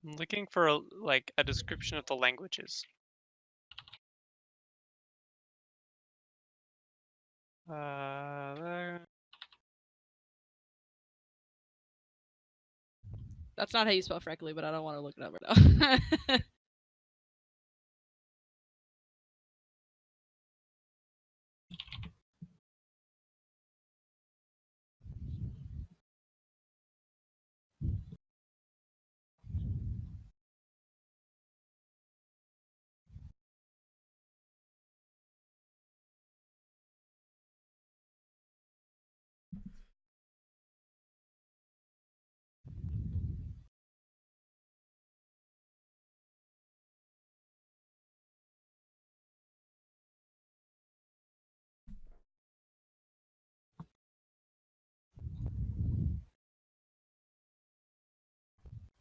I'm looking for a description of the languages. There. That's not how you spell freckly, but I don't want to look it up right now.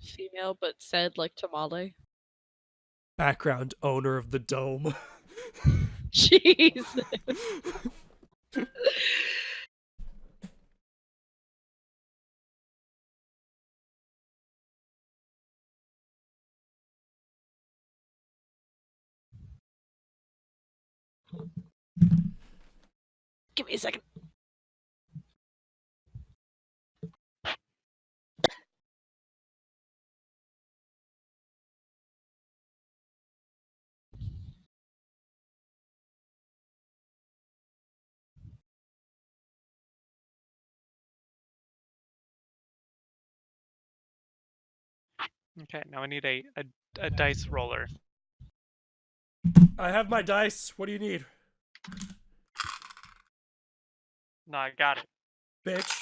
Female, but said like tamale. Background owner of the dome. Jeez. Give me a second. Okay, now I need a dice roller. I have my dice. What do you need? No, I got it. Bitch.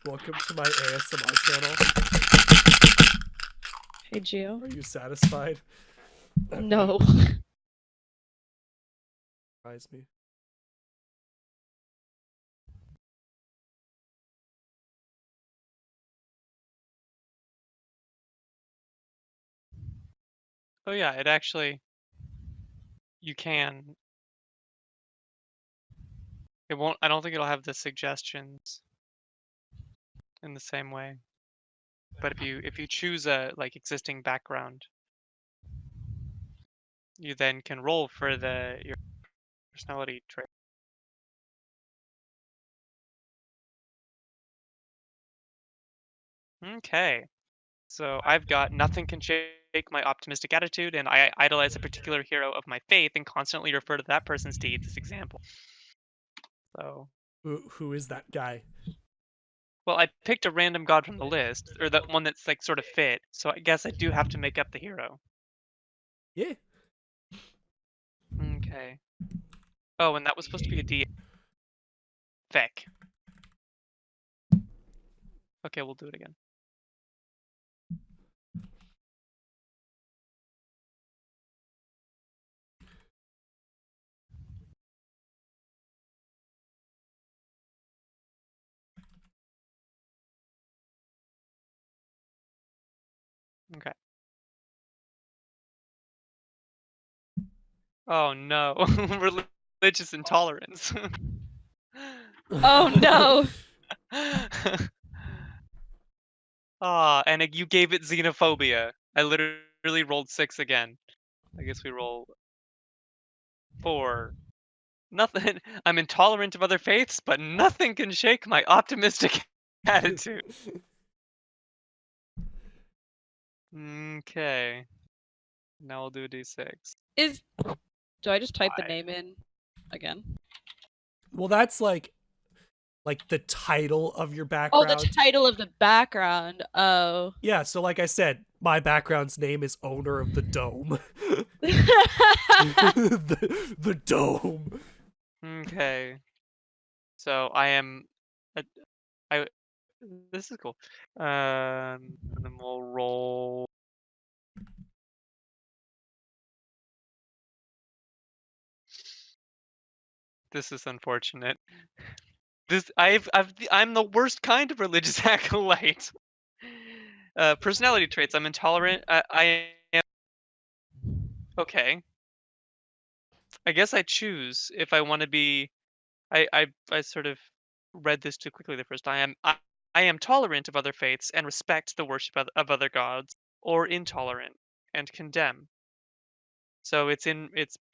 Welcome to my ASMR channel. Hey, Gio. Are you satisfied? No. Surprise me. Oh yeah, it actually. You can. It won't. I don't think it'll have the suggestions in the same way. But if you choose a existing background, you then can roll for your personality trait. Okay. So I've got nothing can shake my optimistic attitude, and I idolize a particular hero of my faith and constantly refer to that person's deeds as example. So, Who is that guy? well, I picked a random god from the list, or the one that's sort of fit. So I guess I do have to make up the hero. Yeah. Okay. Oh, and that was supposed to be a D. Feck. Okay, we'll do it again. Okay. Oh no, religious intolerance. Oh no. Ah, and you gave it xenophobia. I literally rolled 6 again. I guess we roll 4. Nothing. I'm intolerant of other faiths, but nothing can shake my optimistic attitude. Okay. Now we'll do a d6. Do I just type the 5. name in again? Well, that's like the title of your Oh, background. the title of the background. Oh. Yeah, so like I said, my background's name is owner of the dome. the dome. Okay. So I am. I. This is cool. And then we'll roll. This is unfortunate. I'm the worst kind of religious acolyte. Personality traits. I'm intolerant. I am. Okay. I guess I choose if I want to be. I sort of read this too quickly the first time. I am tolerant of other faiths and respect the worship of other gods, or intolerant and condemn. So it's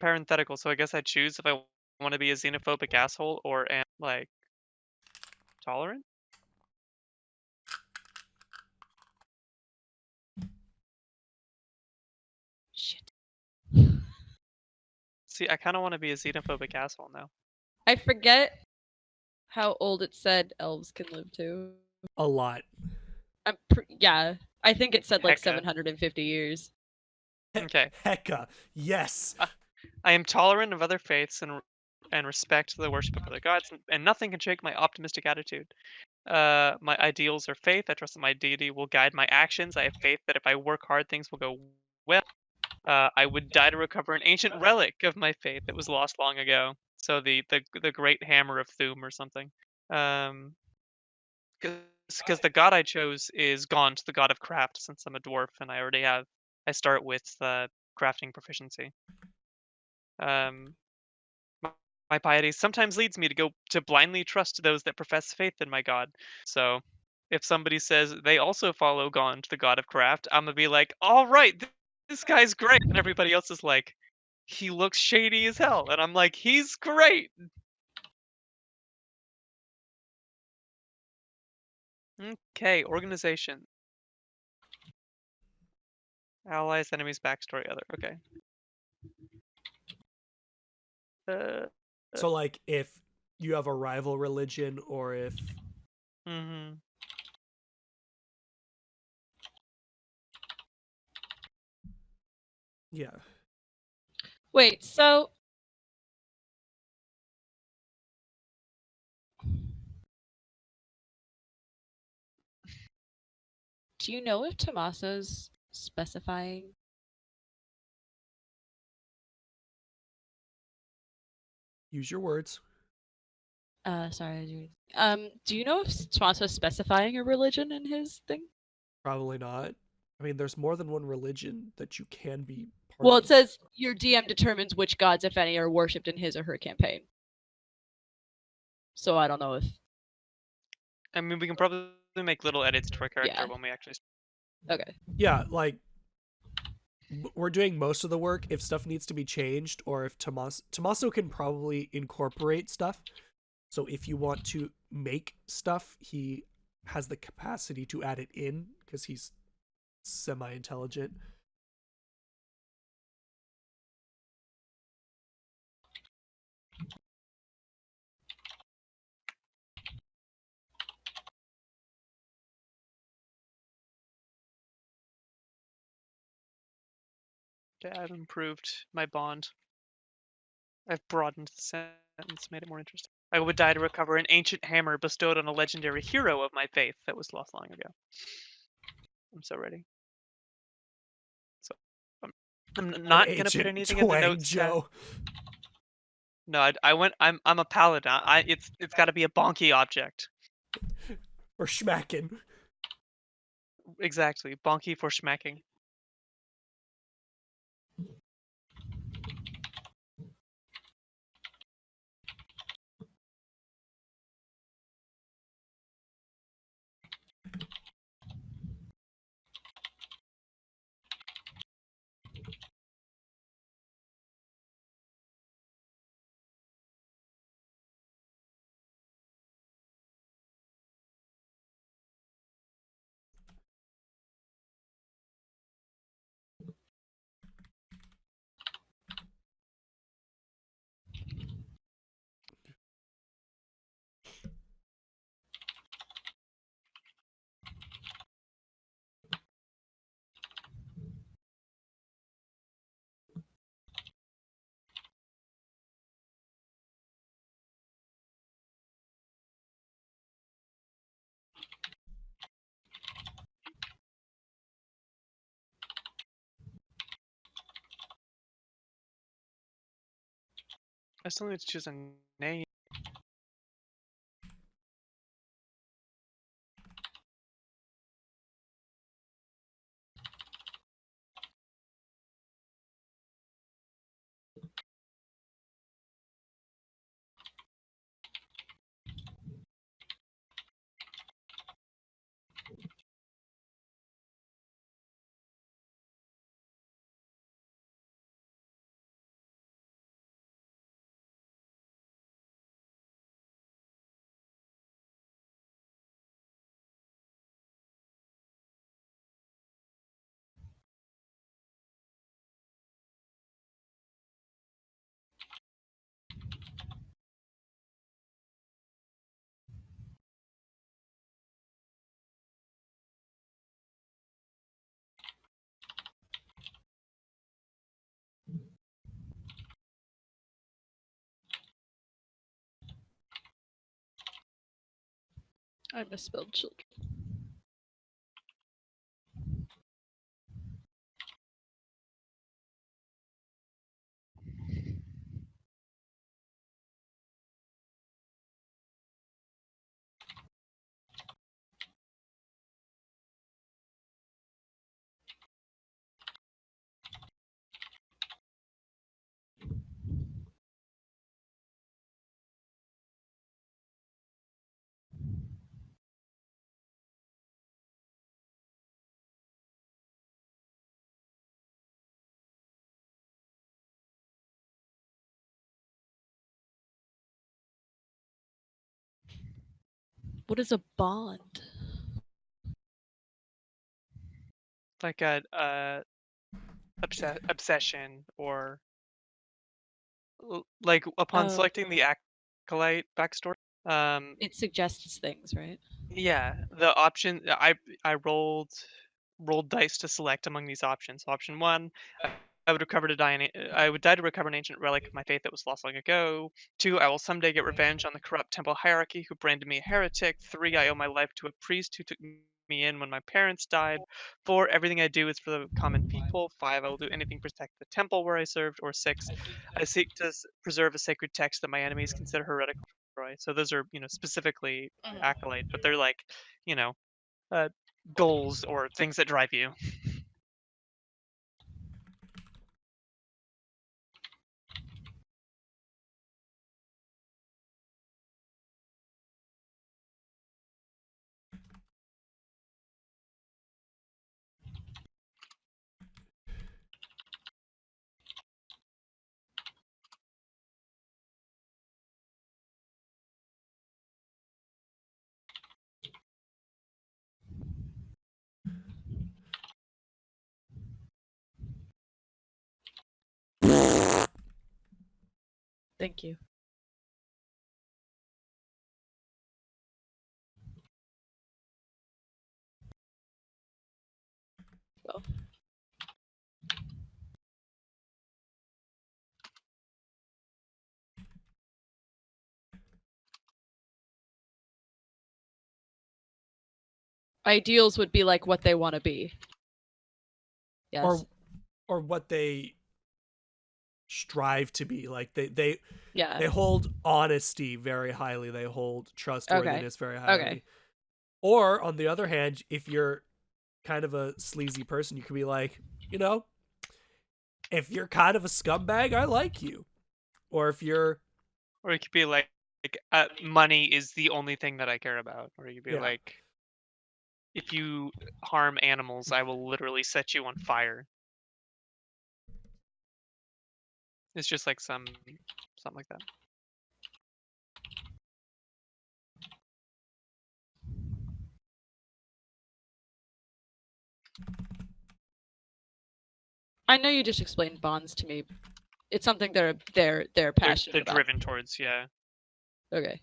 parenthetical. So I guess I choose if I want to be a xenophobic asshole or am like tolerant. Shit. See, I kind of want to be a xenophobic asshole now. I forget how old it said elves can live to. A lot. Yeah, I think it said like Hecka. 750 years. Okay. Hecka. Yes. I am tolerant of other faiths and respect the worship of other gods, and nothing can shake my optimistic attitude. My ideals are faith. I trust that my deity will guide my actions. I have faith that if I work hard, things will go well. I would die to recover an ancient relic of my faith that was lost long ago. So the great hammer of Thum or something. Because the god I chose is Gaunt, the god of craft, since I'm a dwarf and I start with crafting proficiency. Um, my piety sometimes leads me to go to blindly trust those that profess faith in my god. So if somebody says they also follow Gaunt, the god of craft, I'm gonna be like, all right, this guy's great, and everybody else is like, he looks shady as hell, and I'm like, he's great. Okay, organization. Allies, enemies, backstory, other. Okay. So like if you have a rival religion or if Mm-hmm. yeah. Wait, so do you know if Tommaso's specifying? Use your words. Sorry. Do you know if Tommaso's specifying a religion in his thing? Probably not. I mean, there's more than one religion that you can be part Well, of. it says your DM determines which gods, if any, are worshipped in his or her campaign. So I don't know if. I mean, we can probably make little edits to our character Yeah. when we actually. Okay. Yeah, like we're doing most of the work. If stuff needs to be changed or if Tommaso can probably incorporate stuff. So if you want to make stuff, he has the capacity to add it in because he's semi-intelligent. Okay, I've improved my bond. I've broadened the sentence, made it more interesting. I would die to recover an ancient hammer bestowed on a legendary hero of my faith that was lost long ago. I'm so ready. So I'm not gonna put anything in the Twang notes. Joe. No, I went. I'm a paladin. It's got to be a bonky object. Or schmackin'. Exactly, bonky for schmacking. I still need to choose a name. I misspelled children. What is a bond? Like a obsession, or like upon selecting the acolyte backstory. It suggests things, right? Yeah, the option I rolled dice to select among these options. Option one, I would recover to die. I would die to recover an ancient relic of my faith that was lost long ago. Two, I will someday get revenge on the corrupt temple hierarchy who branded me a heretic. Three, I owe my life to a priest who took me in when my parents died. Four, everything I do is for the common people. Five, I will do anything to protect the temple where I served. Or six, I seek to preserve a sacred text that my enemies consider heretical. So those are, specifically acolyte, but they're like, you know, uh, goals or things that drive you. Thank you. Well. Ideals would be like what they want to be. Yes. Or what they strive to be. Like they Yeah. they hold honesty very highly. They hold trustworthiness very highly. Okay. Or on the other hand, if you're kind of a sleazy person, you could be like, if you're kind of a scumbag, I like you. Or if you're, Or it could be like money is the only thing that I care about. Or you could be yeah, like, if you harm animals, I will literally set you on fire. It's just like something like that. I know you just explained bonds to me. It's something they're passionate They're about. driven towards, yeah. Okay.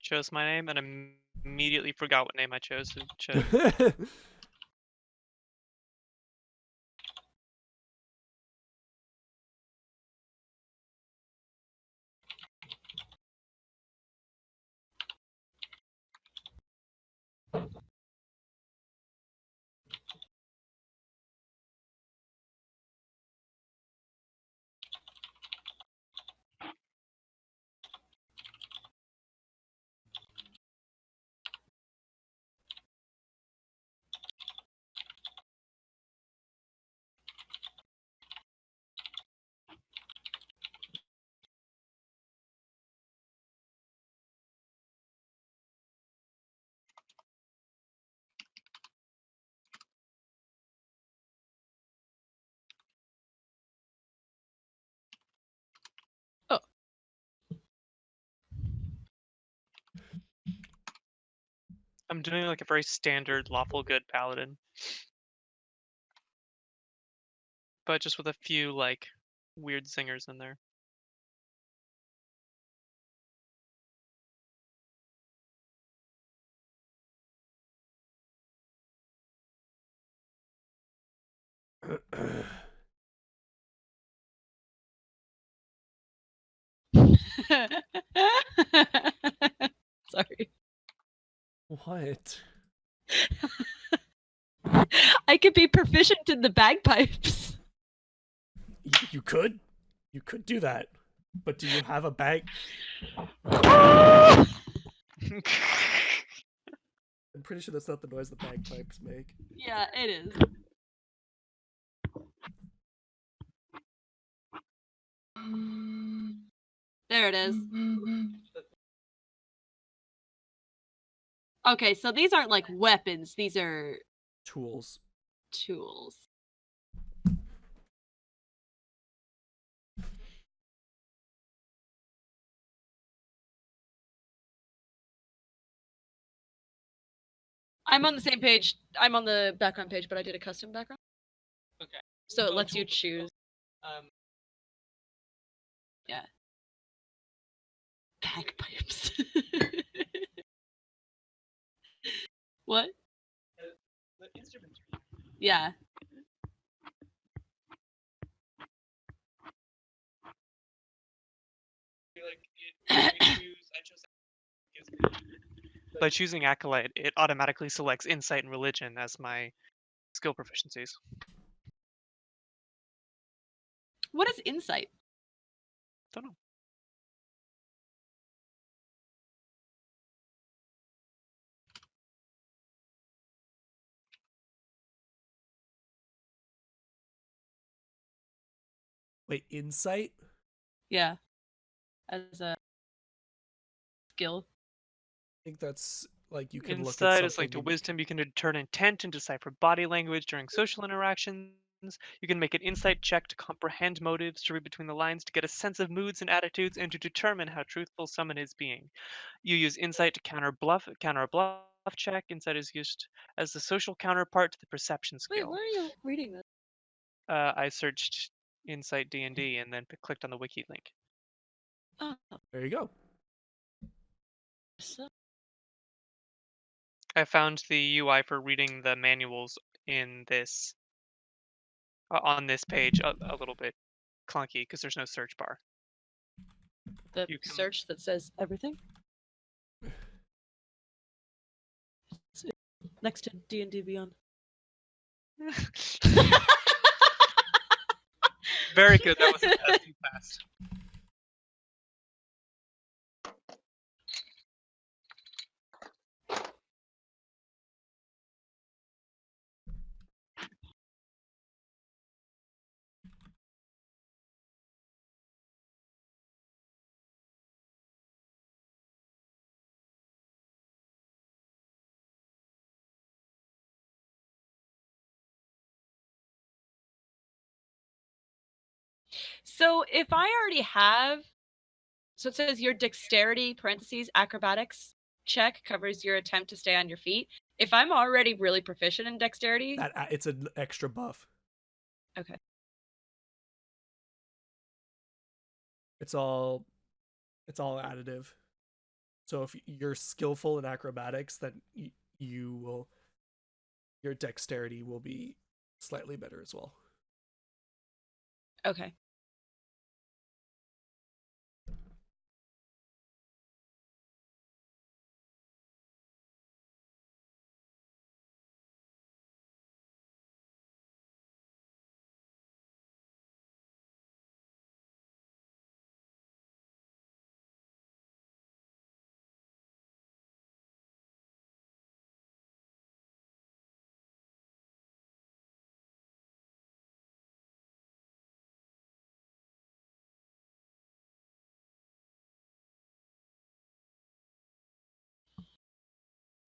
chose my name, and I immediately forgot what name I chose. Oh. I'm doing like a very standard lawful good paladin, but just with a few like weird zingers in there. Sorry. What? I could be proficient in the bagpipes. You could do that, but do you have a bag? Yeah, I'm pretty sure that's not the noise the bagpipes make. it is. There it is. Okay, so these aren't like weapons, these are Tools. tools. I'm on the same page. I'm on the background page, but I did a custom background. Okay. So it lets you choose. Yeah. Bagpipes. What? The instruments. Yeah. By choosing Acolyte, it automatically selects Insight and Religion as my skill proficiencies. What is insight? Don't know. Wait, insight? Yeah. As a skill. I think that's like you can look at Insight something. is like the and- wisdom you can discern intent and decipher body language during social interactions. You can make an insight check to comprehend motives, to read between the lines, to get a sense of moods and attitudes, and to determine how truthful someone is being. You use insight to counter a bluff check. Insight is used as the social counterpart to the perception Wait, skill. where are you reading this? I searched Insight D&D and then clicked on the wiki link. Oh, There you go. so I found the UI for reading the manuals in this on this page a little bit clunky because there's no search bar. the You can- search that says everything It's next to D&D Beyond. Very good. That was too fast. So if I already have, so it says your dexterity parentheses acrobatics check covers your attempt to stay on your feet. If I'm already really proficient in dexterity, That it's an extra buff. okay. It's all additive. So if you're skillful in acrobatics, then your dexterity will be slightly better as well. Okay.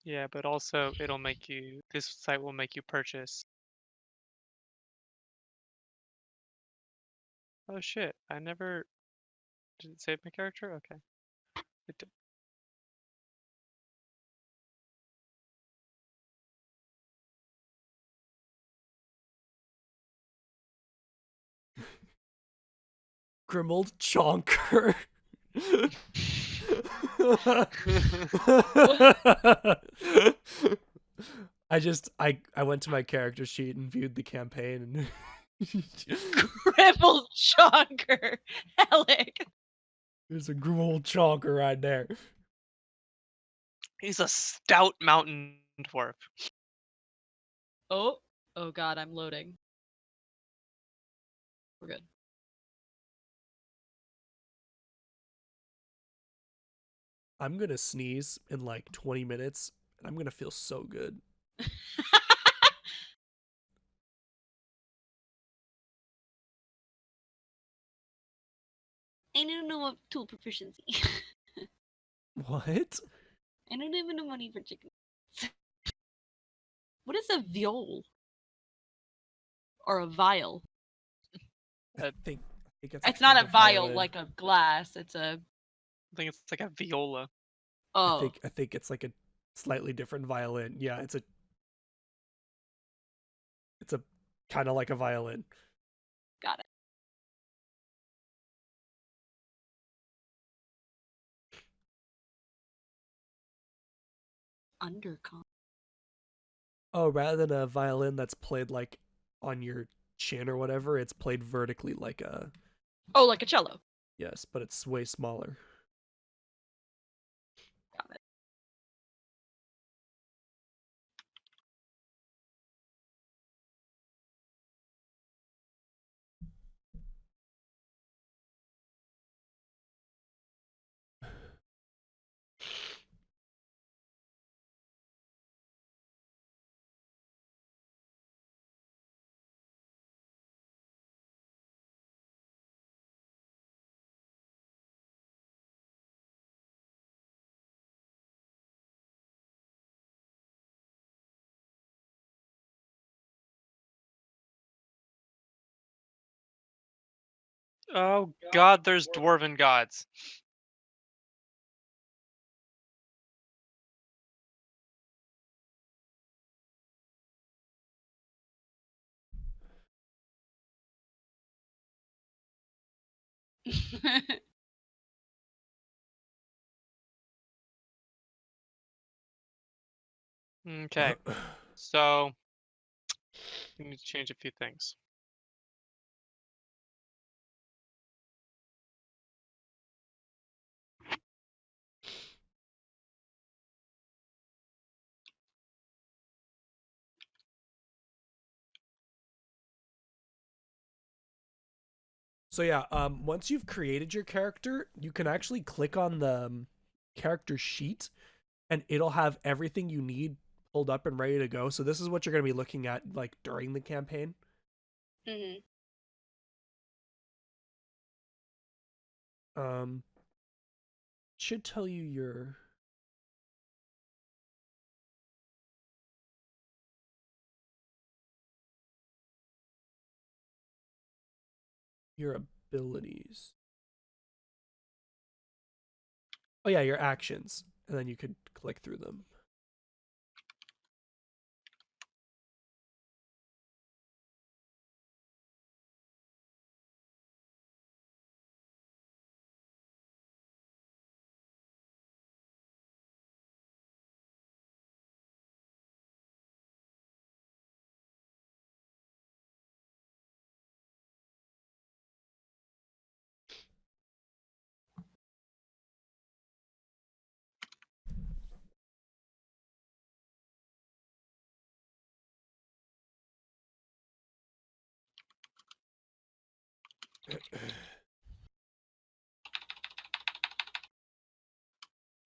Yeah, but also it'll make you. This site will make you purchase. Oh shit! I never. Did it save my character? Okay. It did. Grimuld Chonker. I went to my character sheet and viewed the campaign and Grimuld Chonker. Elek. there's a Grimuld Chonker right there. He's a stout mountain dwarf. Oh. Oh god, I'm loading. We're good. I'm gonna sneeze in like 20 minutes and I'm gonna feel so good. I don't know what tool proficiency. What? I don't even know money for chicken. What is a viol? Or a vial? I think It's not a vial violin. like a glass. It's a. I think it's like a viola. Oh. I think it's like a slightly different violin. Yeah, it's a kind of like a violin. Got it. Undercon. Oh, rather than a violin that's played like on your chin or whatever, it's played vertically like a. Oh, like a cello. Yes, but it's way smaller. Got it. Oh god, there's dwarven gods. Okay, so we need to change a few things. So yeah, once you've created your character, you can actually click on the character sheet, and it'll have everything you need pulled up and ready to go. So this is what you're going to be looking at like during the campaign. Mm-hmm. Should tell you your abilities. Oh yeah, your actions, and then you could click through them.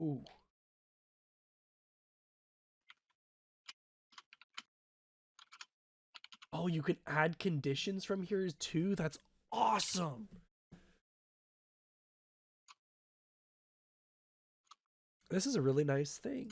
Ooh. Oh, you can add conditions from here too? That's awesome. This is a really nice thing.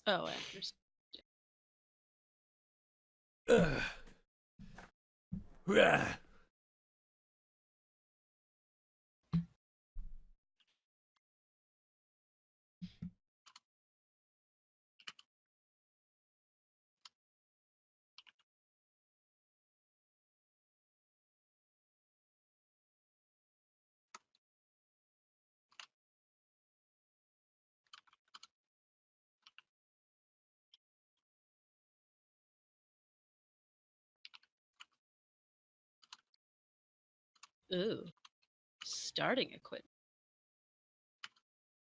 Oh, I understand. Ugh. Rah. Ooh. Starting equipment.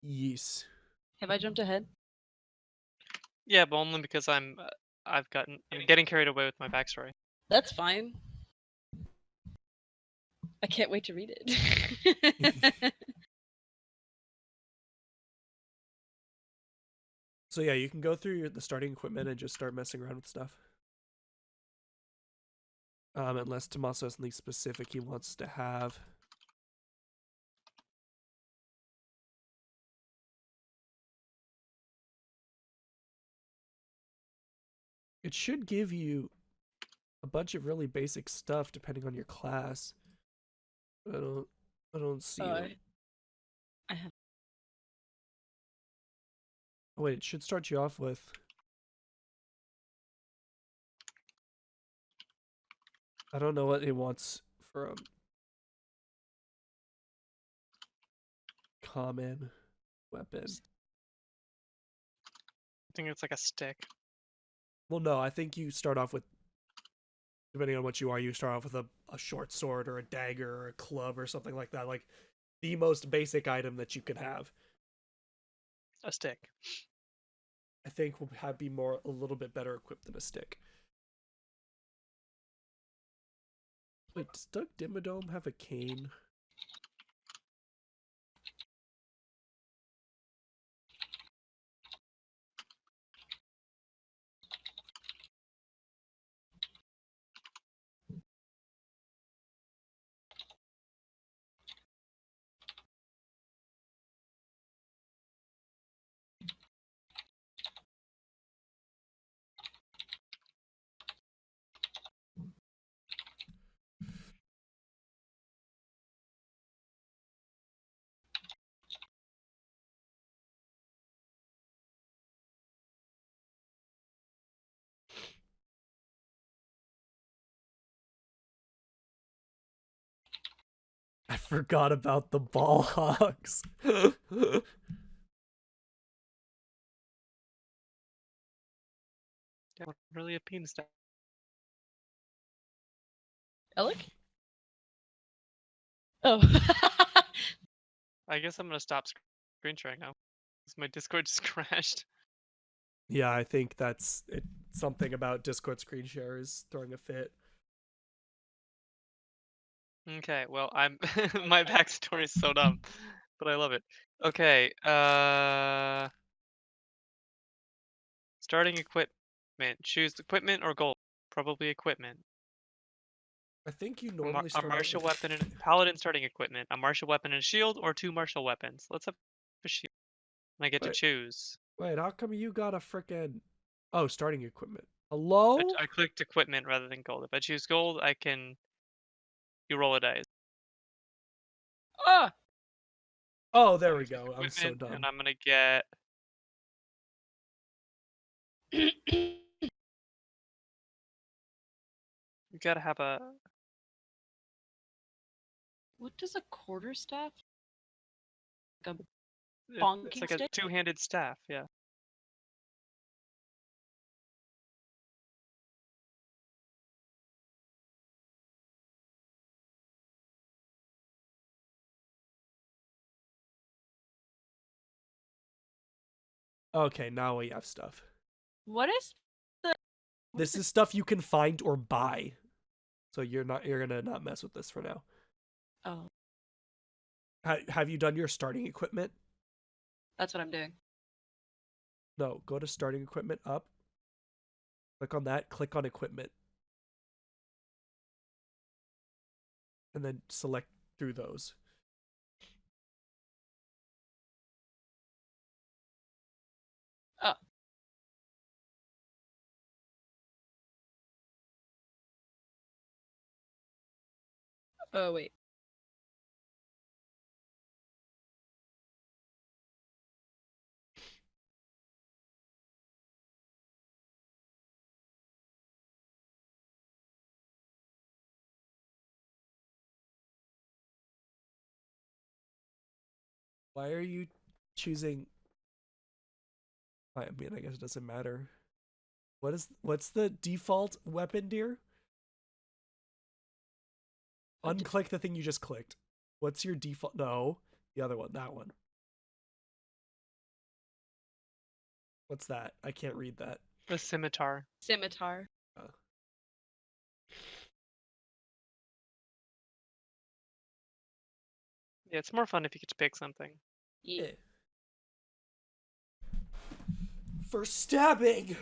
Yes. Have I jumped ahead? Yeah, but only because I'm getting carried away with my backstory. That's fine. I can't wait to read it. So yeah, you can go through the starting equipment and just start messing around with stuff. Unless Tommaso has something specific he wants to have. It should give you a bunch of really basic stuff depending on your class. I don't see it. I have. Oh wait, it should start you off with. I don't know what it wants for a common weapon. I think it's like a stick. Well, no, I think you start off with, depending on what you are, you start off with a short sword or a dagger or a club or something like that. Like the most basic item that you could have. A stick. I think will be a little bit better equipped than a stick. Wait, does Dougadome have a cane? I forgot about the ball hogs. Yeah, what really appeals to. Elek? Oh. I guess I'm gonna stop screen sharing now. 'Cause my Discord just crashed. Yeah, I think that's it. Something about Discord screen share is throwing a fit. Okay, well, I'm my backstory is so dumb, but I love it. Okay, starting equipment. Choose equipment or gold. Probably equipment. I think you A normally a start out martial with... weapon and paladin starting equipment. A martial weapon and a shield, or 2 martial weapons. Let's have a shield. And I get to Wait. choose. Wait, how come you got a frickin'... Oh, starting equipment. Hello? I clicked equipment rather than gold. If I choose gold, I can. You roll a dice. Ah! Oh, there we Choose go. I'm so equipment, and dumb. I'm gonna get. You gotta have a. What does a quarterstaff? Like a It's bonking like a stick? two-handed staff. Yeah. Okay, now we have stuff. What is the? what This is is stuff you can find or buy. So you're gonna not mess with this for now. it? Oh, Have you done your starting equipment? that's what I'm doing. No, go to starting equipment up. Click on that, click on equipment. And then select through those. Oh. Oh wait. Why are you choosing... I mean, I guess it doesn't matter. What's the default weapon, dear? Unclick the thing you just clicked. What's your default? No, the other one, that one. What's that? I can't read that. The scimitar. Scimitar. Yeah, it's more fun if you get to pick something. Yeah. Eh. For stabbing!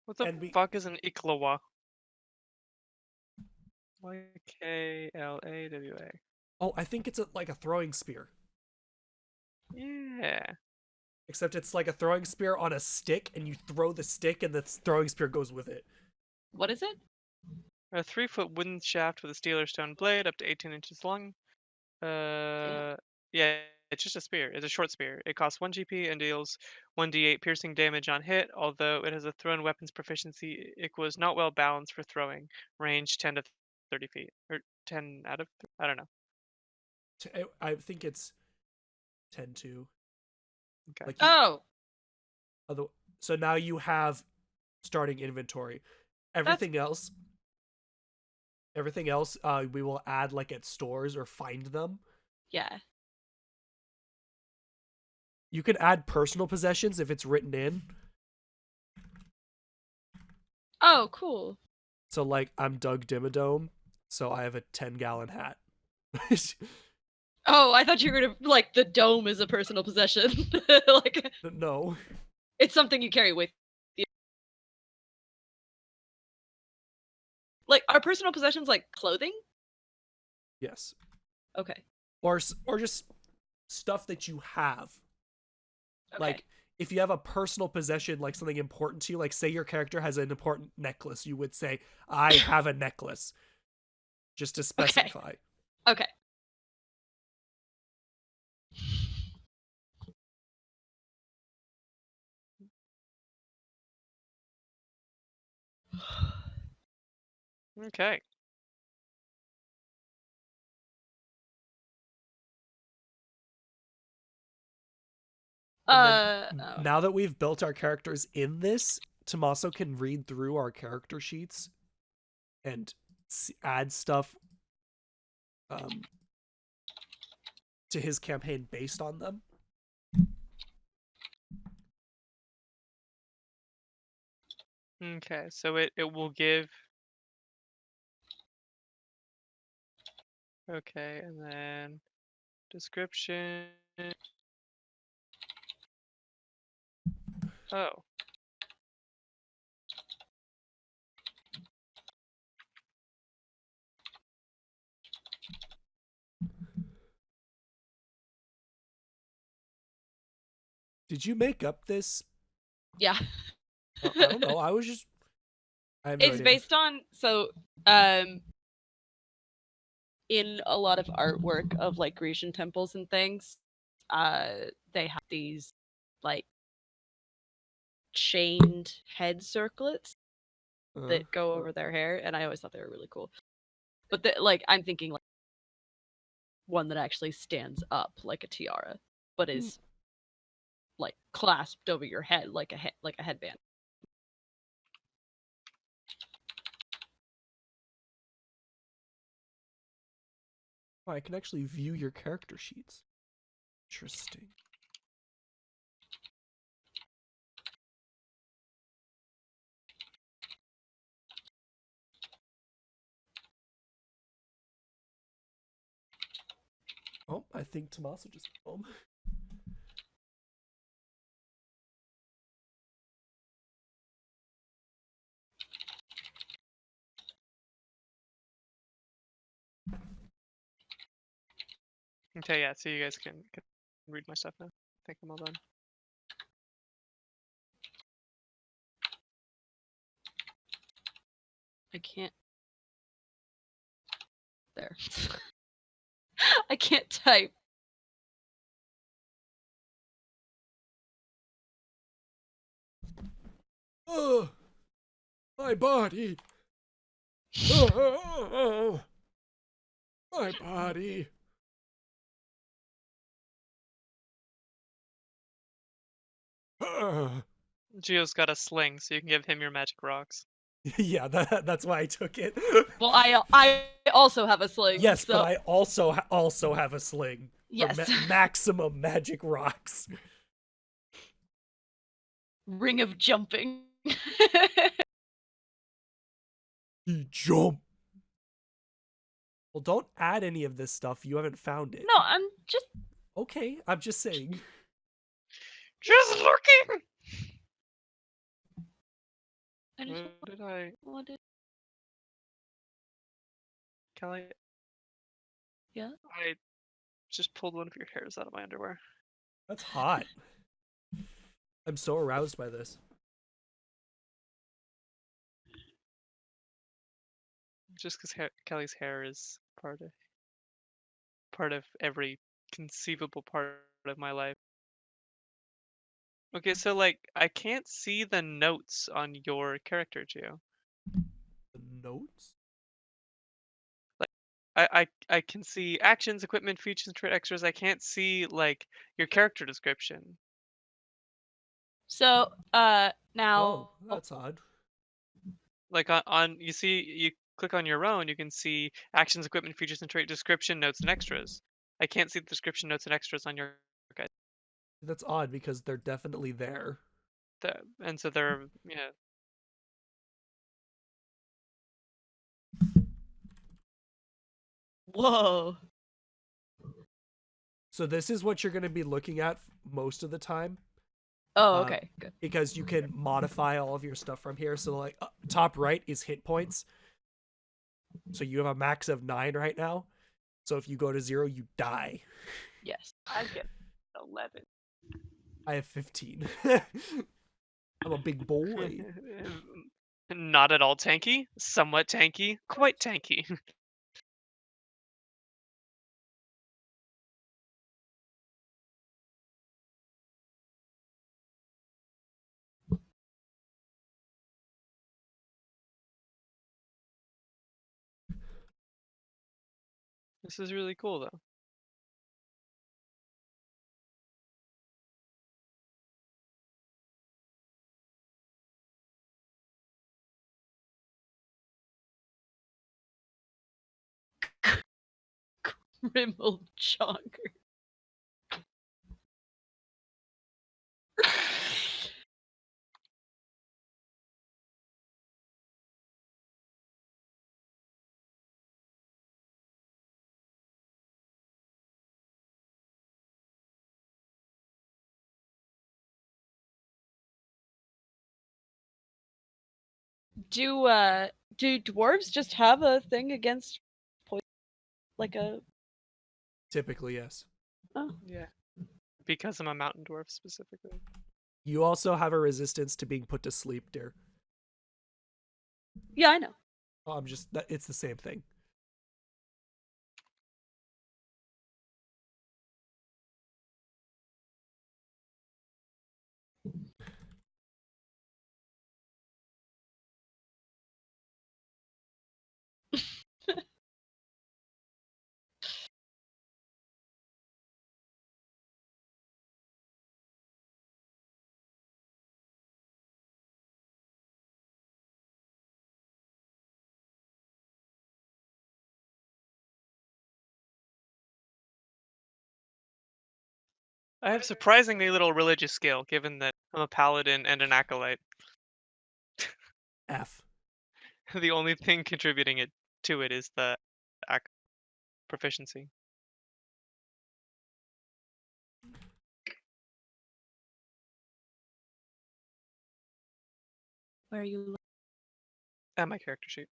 What the And we- fuck is an iklawa? Yklawa. Oh, I think it's like a throwing spear. Yeah. Except it's like a throwing spear on a stick, and you throw the stick, and the throwing spear goes with it. What is it? A 3-foot wooden shaft with a steel or stone blade up to 18 inches long. Yeah, it's just a spear. It's a short spear. It costs 1 GP and deals 1d8 piercing damage on hit. Although it has a thrown weapons proficiency, it was not well balanced for throwing. Range 10 to 30 feet. Or 10 out of... I don't know. I think it's 10-2. Okay. Like Oh, so now you have starting inventory. Everything else, we will add like at stores or find them. yeah. You can add personal possessions if it's written in. Oh, cool. So like I'm Dougadome, so I have a 10-gallon hat. Oh, I thought you were gonna like the dome is a personal possession. Like No. it's something you carry with you. Like are personal possessions like clothing? Yes. Okay. Or just stuff that you have. Okay. Like if you have a personal possession, like something important to you, like say your character has an important necklace, you would say, I have a necklace. Just to specify. Okay. Okay. And then Oh. now that we've built our characters in this, Tommaso can read through our character sheets and add stuff to his campaign based on them. Okay, so it will give. Okay, and then description. Oh. Did you make up this? Yeah. I don't know. I was just. I have no It's idea. based on in a lot of artwork of like Grecian temples and things, they have these like chained head circlets that go over their hair, and I always thought they were really cool. But like I'm thinking like one that actually stands up like a tiara, but is like clasped over your head like a headband. Oh, I can actually view your character sheets. Interesting. Oh, I think Tommaso just went home. Okay, yeah. So you guys can read my stuff now. I think I'm all done. I can't. There. I can't type. Oh, my body. Oh, my body. Gio's got a sling, so you can give him your magic rocks. Yeah, that's why I took it. Well, I also have a sling. Yes, so... but I also have a sling. Yes. Maximum magic rocks. Ring of jumping. Jump. Well, don't add any of this stuff. You haven't found it. No, I'm just. Okay, I'm just saying. Just looking. I just What did I? wanted. Kelly? Yeah. I just pulled one of your hairs out of my underwear. That's hot. I'm so aroused by this. Just because Kelly's hair is part of every conceivable part of my life. Okay, so like I can't see the notes on your character, Gio. The notes? I can see actions, equipment, features, and trait extras. I can't see like your character description. So, now. Oh, that's odd. Like on you click on your own, you can see actions, equipment, features, and trait description, notes, and extras. I can't see the description, notes, and extras on your guys. That's odd because they're definitely there. And so they're yeah. Whoa. So this is what you're going to be looking at most of the time. Oh, okay, good. Because you can modify all of your stuff from here. So like top right is hit points. So you have a max of 9 right now. So if you go to 0, you die. Yes. I get 11. I have 15. I'm a big boy. Not at all tanky, somewhat tanky, quite tanky. This is really cool though. Grimuld jogger. Do dwarves just have a thing against poison? Like a Typically, yes. Yeah. Because I'm a mountain dwarf specifically. You also have a resistance to being put to sleep, dear. yeah, I know. Oh, it's the same thing. I have surprisingly little religious skill, given that I'm a paladin and an acolyte. F. The only thing contributing to it is the proficiency. Where are you? And my character sheet.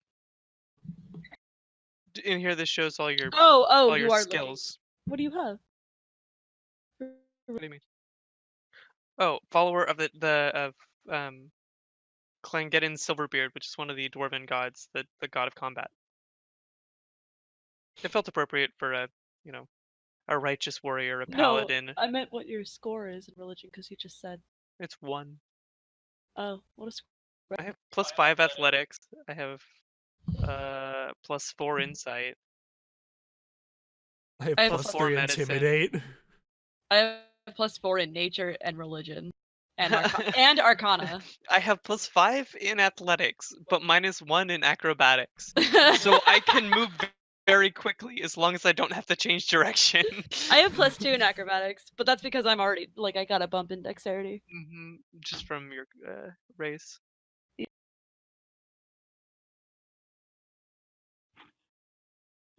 In here, this shows all your Oh, all you your are skills. Looking. What do you have? What do you mean? Oh, follower of Clangeddin Silverbeard, which is one of the dwarven gods, the god of combat. It felt appropriate for a righteous warrior, a paladin. No, I meant what your score is in religion, because you just said. It's 1. Oh, what a score. I have +5 athletics. I have +4 insight. I have I have plus +4 3 medicine. intimidate. I have +4 in nature and religion, and and arcana. I have +5 in athletics, but -1 in acrobatics. So I can move very quickly as long as I don't have to change direction. I have +2 in acrobatics, but that's because I'm already I got a bump in dexterity. Just from your race.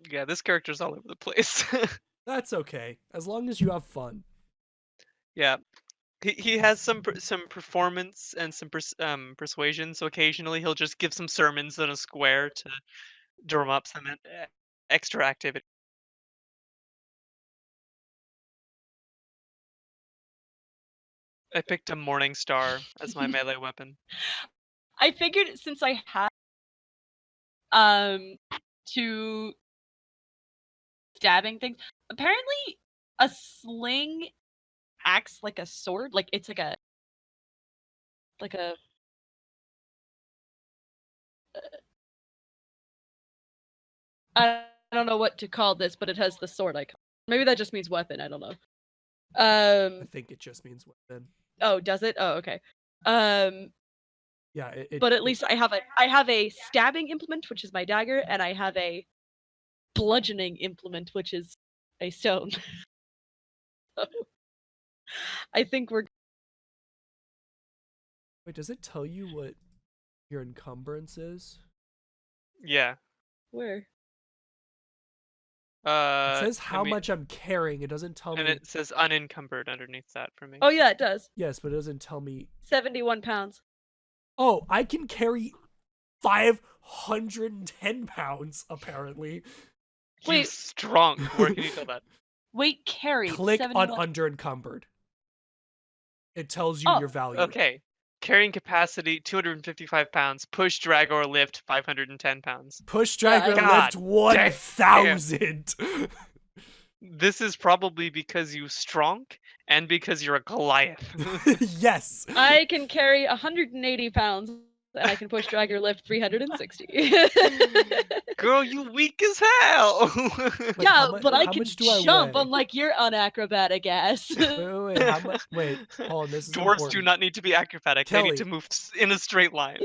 Yeah, this character's all over the place. That's okay, as long as you have fun. Yeah, he has some performance and some persuasion. So occasionally he'll just give some sermons in a square to drum up some extra activity. I picked a Morning Star as my melee weapon. I figured since I had two stabbing things, apparently a sling acts like a sword. Like it's like a I don't know what to call this, but it has the sword icon. Maybe that just means weapon. I don't know. I think it just means weapon. Oh, does it? Oh, okay. Yeah, but at least I have a stabbing implement, which is my dagger, and I have a bludgeoning implement, which is a stone. I think we're. Wait, does it tell you what your encumbrance is? Yeah. Where? It says how much I'm carrying. It doesn't tell me. And it says unencumbered underneath that for me. Oh yeah, it does. Yes, but it doesn't tell me. 71 pounds. Oh, I can carry 510 pounds, apparently. Wait. Strong. Where can you tell that? Weight carry. Click 71. on under encumbered. It tells you your value. Okay. Carrying capacity 255 pounds. Push, drag, or lift 510 pounds. Push, drag, or God lift 1,000. This is probably because you strong and because you're a Goliath. Yes. I can carry 180 pounds, and I can push, drag, or lift 360. Girl, you weak as hell. Wait, yeah, but I how can much do I jump weigh? unlike your unacrobatic ass. Wait, how much? Wait, hold on, this is Dwarves important. do not need to be acrobatic. They need to move in a straight line.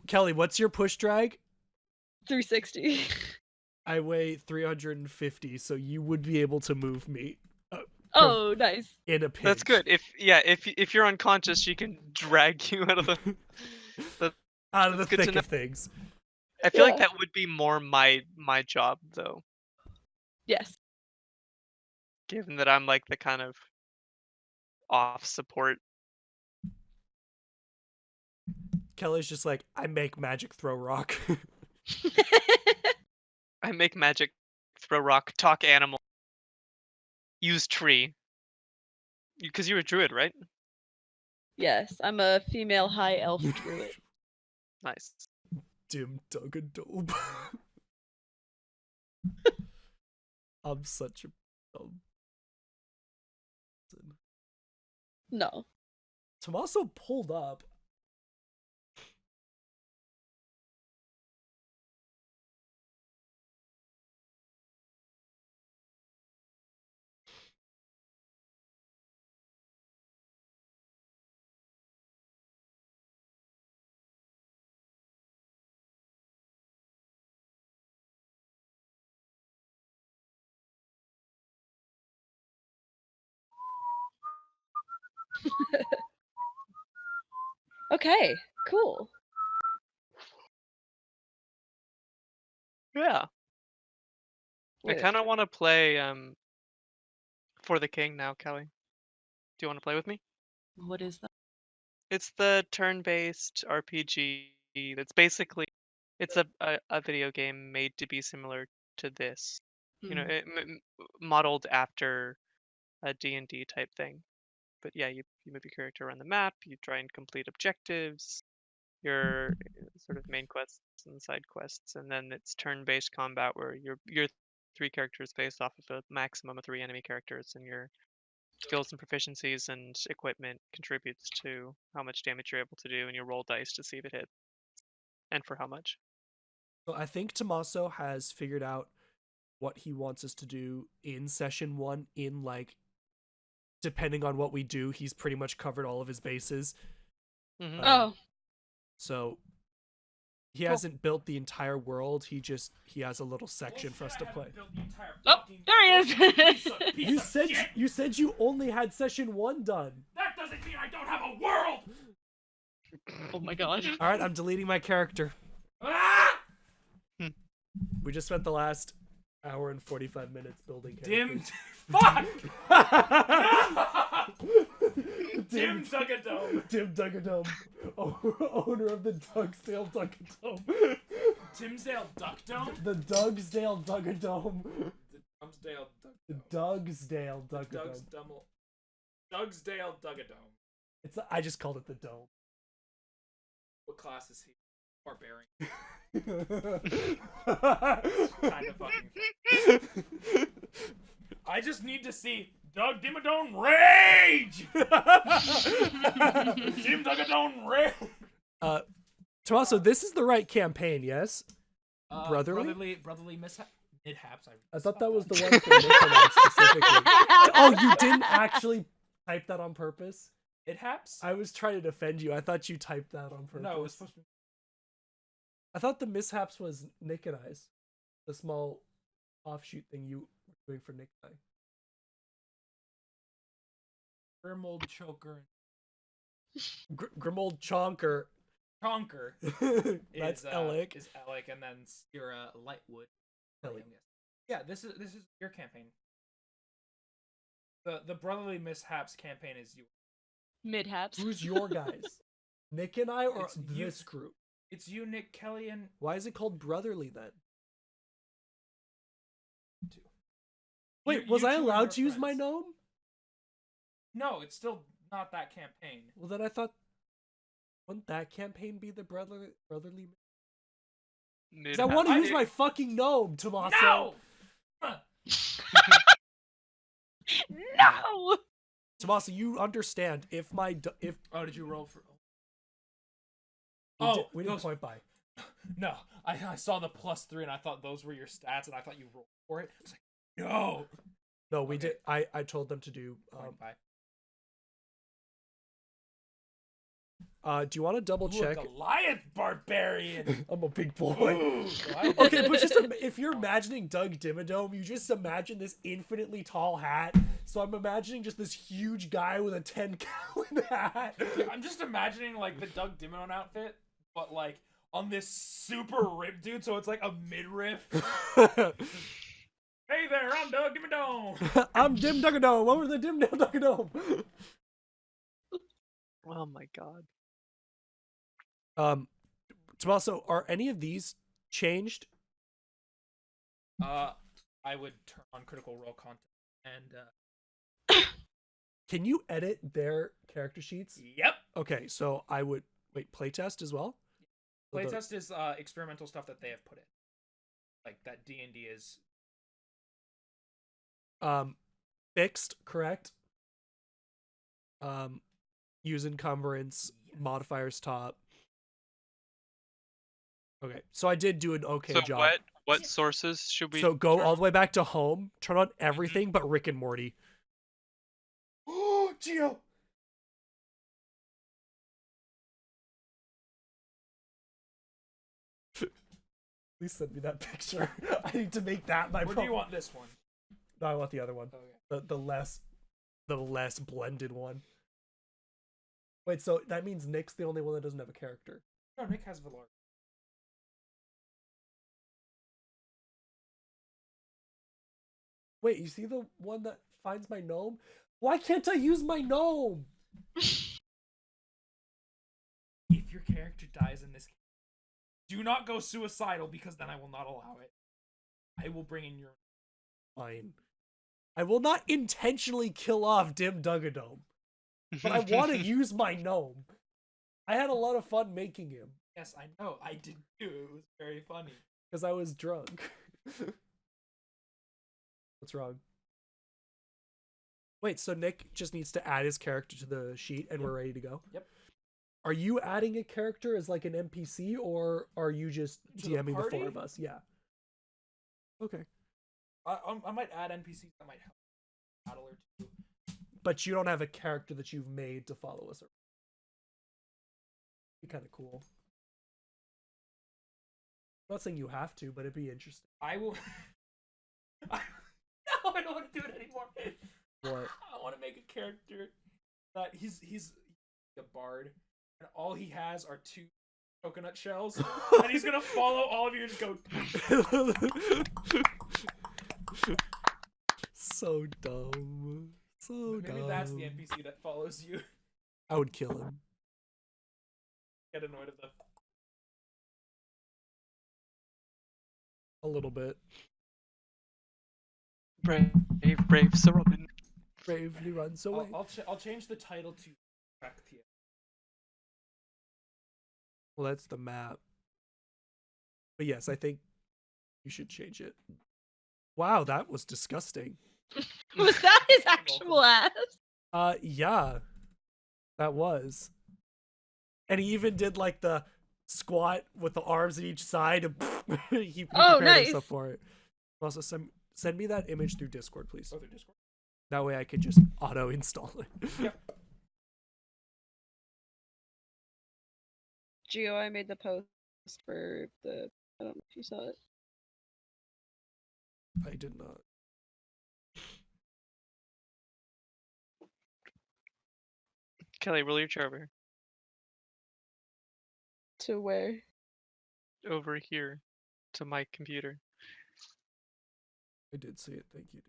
Kelly, what's your push drag? 360. I weigh 350, so you would be able to move me. Oh, nice. In a pinch. That's good. If you're unconscious, she can drag you out of the out of the good to thick know. of things. I feel like that would be more my job though. Yes. Given that I'm like the kind of off support. Kelly's just like, I make magic throw rock. I make magic, throw rock, talk animal, use tree. Because you're a druid, right? Yes, I'm a female high elf druid. Nice. Dimm Dougadome. I'm such a dumb person. No. Tommaso pulled up. Okay, cool. Yeah. Wait, I kind of want to play For the King now, Kelly. Do you want to play with me? what is that? It's the turn-based RPG that's basically it's a video game made to be similar to this. You know, Mhm. modeled after a D&D type thing. But yeah, you move your character around the map, you try and complete objectives, your sort of main quests and side quests, and then it's turn-based combat where your three characters face off of a maximum of 3 enemy characters, and your skills and proficiencies and equipment contributes to how much damage you're able to do, and you roll dice to see if it hits and for how much. So I think Tommaso has figured out what he wants us to do in session 1 in like depending on what we do, he's pretty much covered all of his bases. Mm-hmm. Oh, So he hasn't built the entire world. He has a little section for us to play. oh, there he is. You said you only had session 1 done. That doesn't mean I don't have a world! Oh my god. All right, I'm deleting my character. Ah! We just spent the last hour and 45 minutes building Dimm. characters. Fuck! Dimm Dimm Dougadome. Dimm Dougadome, owner of the Dougsdale Dougadome. Dimsdale Duckdome? The Dougsdale Dougadome. Dimsdale The Duckdome. Dougsdale Dougadome. Dougsdale Dougadome. I just called it the dome. What class is he? Barbarian. Kind of fucking I just need to see Doug Dimmadome rage! Dimm Dougadome rage! Tommaso, this is the right campaign, yes? Brotherly? Brotherly mishaps. I thought that was the one for Nikolai specifically. Oh, you didn't actually type that on purpose? It haps? I was trying to defend you. I thought you typed that on purpose. No, it was supposed to be. I thought the mishaps was Nick and I's. The small offshoot thing you were doing for Nick and Grimuld Choker. Grimuld Chonker. Chonker. That's Elek. Is Elek, and then Sierra Lightwood. Elek. Yeah, this is your campaign. The Brotherly Mishaps campaign is you. Midhaps. Who's your guys? Nick and I, or It's you. this group? It's you, Nick, Kelly, and Why is it called Brotherly then? Wait, was you I two are allowed your to use my friends. gnome? No, it's still not that campaign. Well, then I thought, wouldn't that campaign be the brotherly? Because I want to use my fucking gnome, Tommaso. No! No! Tommaso, you understand if Oh, did you roll for? we didn't those- point by. No, I saw the +3 and I thought those were your stats and I thought you rolled for it. I was like, no. No, we Okay. did. I told them to do. Point by. Do you want to double Ooh, check? a Goliath barbarian. I'm a big boy. Ooh, Goliath Okay, but just if you're imagining Doug Dimmadome, you just imagine this infinitely tall hat. So I'm imagining just this huge guy with a 10-gallon hat. I'm just imagining like the Doug Dimmadome outfit, but like on this super ripped dude, so it's like a midriff. Hey there, I'm Doug Dimmadome. I'm Dimm Dougadome. Over the Dimm Dougadome. Oh my god. Tommaso, are any of these changed? I would turn on Critical Role content and Can you edit their character sheets? yep. Okay, so I would wait, playtest as well? So the- Playtest is experimental stuff that they have put in, like that D&D is. Fixed, correct? Use encumbrance, Yes. modifiers top. Okay, so I did do an okay So job. what sources should we? So go turn all on? the way back to home, turn on everything but Rick and Morty. Oh, Gio. Please send me that picture. I need to make that my Or do you profile. want this one? No, I want the other one. Okay. The less blended one. Wait, so that means Nick's the only one that doesn't have a character. No, Nick has Valar. Wait, you see the one that finds my gnome? Why can't I use my gnome? If your character dies in this, do not go suicidal because then I will not allow it. I will bring in your. Fine. I will not intentionally kill off Dimm Dougadome, but I want to use my gnome. I had a lot of fun making him Yes, I know. I did too. It was very funny. because I was drunk. What's wrong? Wait, so Nick just needs to add his character to the sheet and Yep. we're ready to go? Yep. Are you adding a character as like an NPC or are you just To the DMing the four party? of us? Yeah. Okay. I might add NPCs that might help a battle or two. But you don't have a character that you've made to follow us around. Be kind of cool. I'm not saying you have to, but it'd be interesting. I will. No, I don't want to do it anymore. What? I want to make a character that he's a bard, and all he has are 2 coconut shells, and he's gonna follow all of you and just go. So dumb. So Maybe dumb. that's the NPC that follows you. I would kill him. Get annoyed of the. A little bit. Brave Sir Robin. Bravely runs away. I'll change the title to Rectia. Well, that's the map. But yes, I think you should change it. Wow, that was disgusting. Was that his actual ass? Yeah. That was. And he even did like the squat with the arms at each side and he Oh, prepared nice. himself for it. Also, send me that image through Discord, please. Go through Discord. That way I could just auto install it. Yep. Gio, I made the post for the. I don't know if you saw it. I did not. Kelly, roll your chair over here. To where? Over here, to my computer. I did see it. Thank you.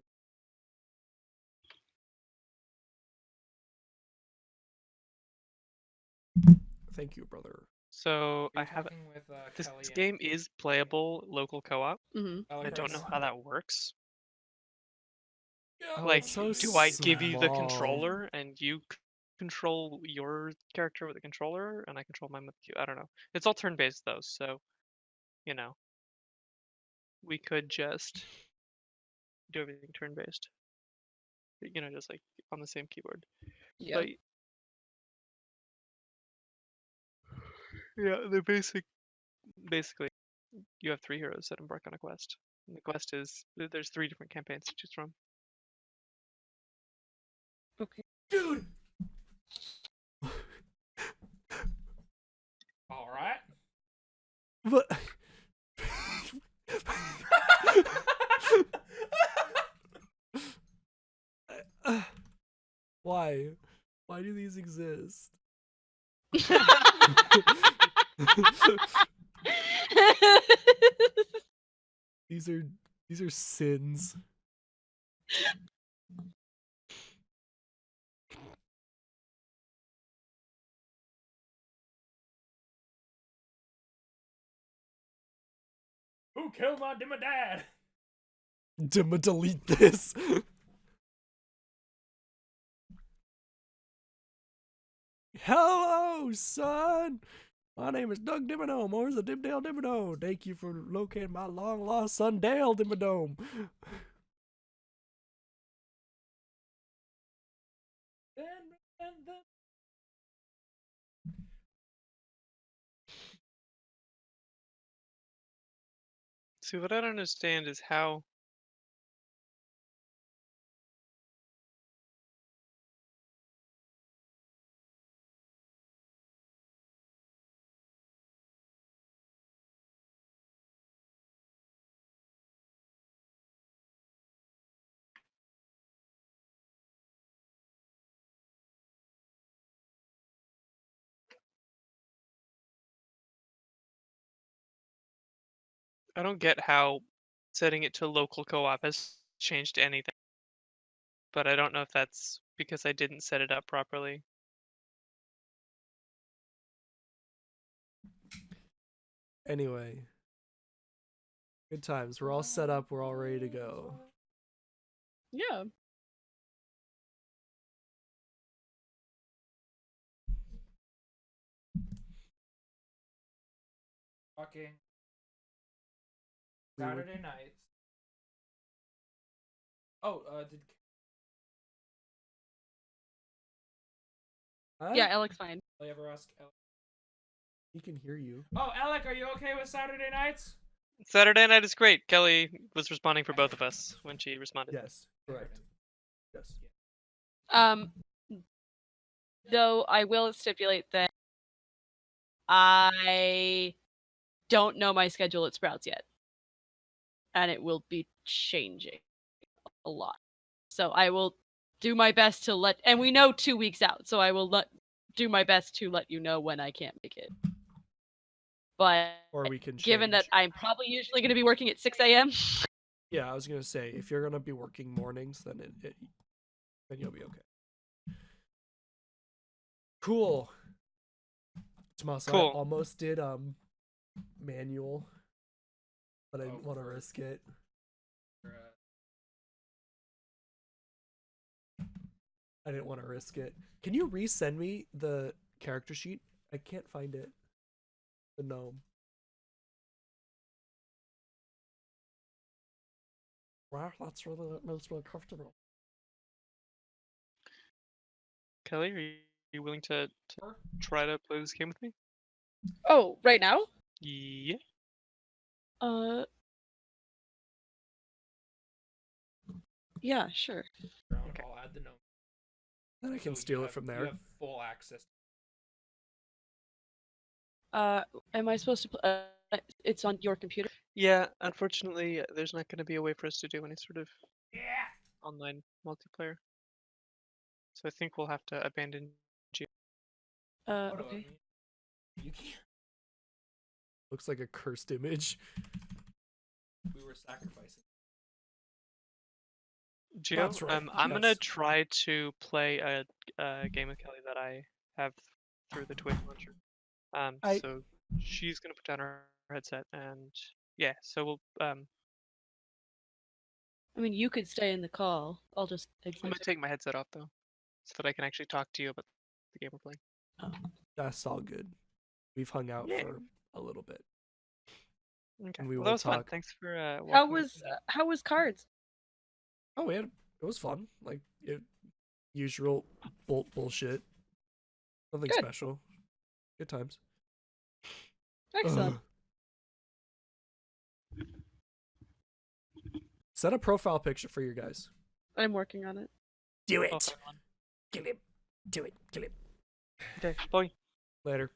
Thank you, brother. So I You're have talking with this Kelly and game is playable local co-op. Mm-hmm. Elek I don't know Rice. how that works. Yeah, Like, it's so do I give you the small. controller and you control your character with the controller and I control mine with you? I don't know. It's all turn-based though, so you know, we could just do everything turn-based. You know, just like on the same keyboard. Yeah. But yeah, they're basically you have 3 heroes that embark on a quest. And the quest is there's 3 different campaigns to choose from. Okay. Dude. All right. But why? Why do these exist? These are sins. Who killed my dimmer dad? Dimma, delete this. Hello, son. My name is Doug Dimmadome, or the Dimdale Dimmadome. Thank you for locating my long lost son, Dale Dimmadome. See, what I don't understand is how. I don't get how setting it to local co-op has changed anything. But I don't know if that's because I didn't set it up properly. Anyway, good times. We're all set up. We're all ready to go. Yeah. Fucking We were- Saturday nights. Oh, did Huh? Yeah, Elek's fine. I ever ask Elek? He can hear you. Oh, Elek, are you okay with Saturday nights? Saturday night is great. Kelly was responding for both of us when she responded. Yes, correct. Yes. Though I will stipulate that I don't know my schedule at Sprouts yet. And it will be changing a lot. So I will do my best to and we know 2 weeks out, so I will do my best to let you know when I can't make it. But Or we can given that change. I'm probably usually going to be working at 6 a.m. Yeah, I was gonna say if you're gonna be working mornings, then then you'll be okay. Cool. Tomas, Cool. I almost did manual, but I didn't want to for- risk it. I didn't want to risk it. Can you resend me the character sheet? I can't find it. The gnome. Wow, that's really makes me comfortable. Kelly, are you willing to try to play this game with me? Oh, right now? Yeah. Yeah, sure. Okay. I'll add the note. Then I can So steal you it have- from You there. have full access. Am I supposed to it's on your computer? Yeah, unfortunately, there's not going to be a way for us to do any sort of Yeah. online multiplayer. So I think we'll have to abandon Geo. Okay. You can't. Looks like a cursed image. We were sacrificing. Geo, That's right, I'm gonna yes. try to play a game with Kelly that I have through the Twitch launcher. So she's gonna put down her headset, and yeah, so we'll I mean, you could stay in the call. I'll just I'm exit. gonna take my headset off though, so that I can actually talk to you about the game we're playing. That's all good. We've hung out Yeah. for a little bit. Okay, And we well, will that was fun. talk. Thanks for How was cards? Oh, it was fun. Like usual bullshit. Nothing Good. special. Good times. Excellent. Ugh. Set a profile picture for you guys. I'm working on it. Do Oh, it. Kill him. Do it. Kill him. okay, bye. Later.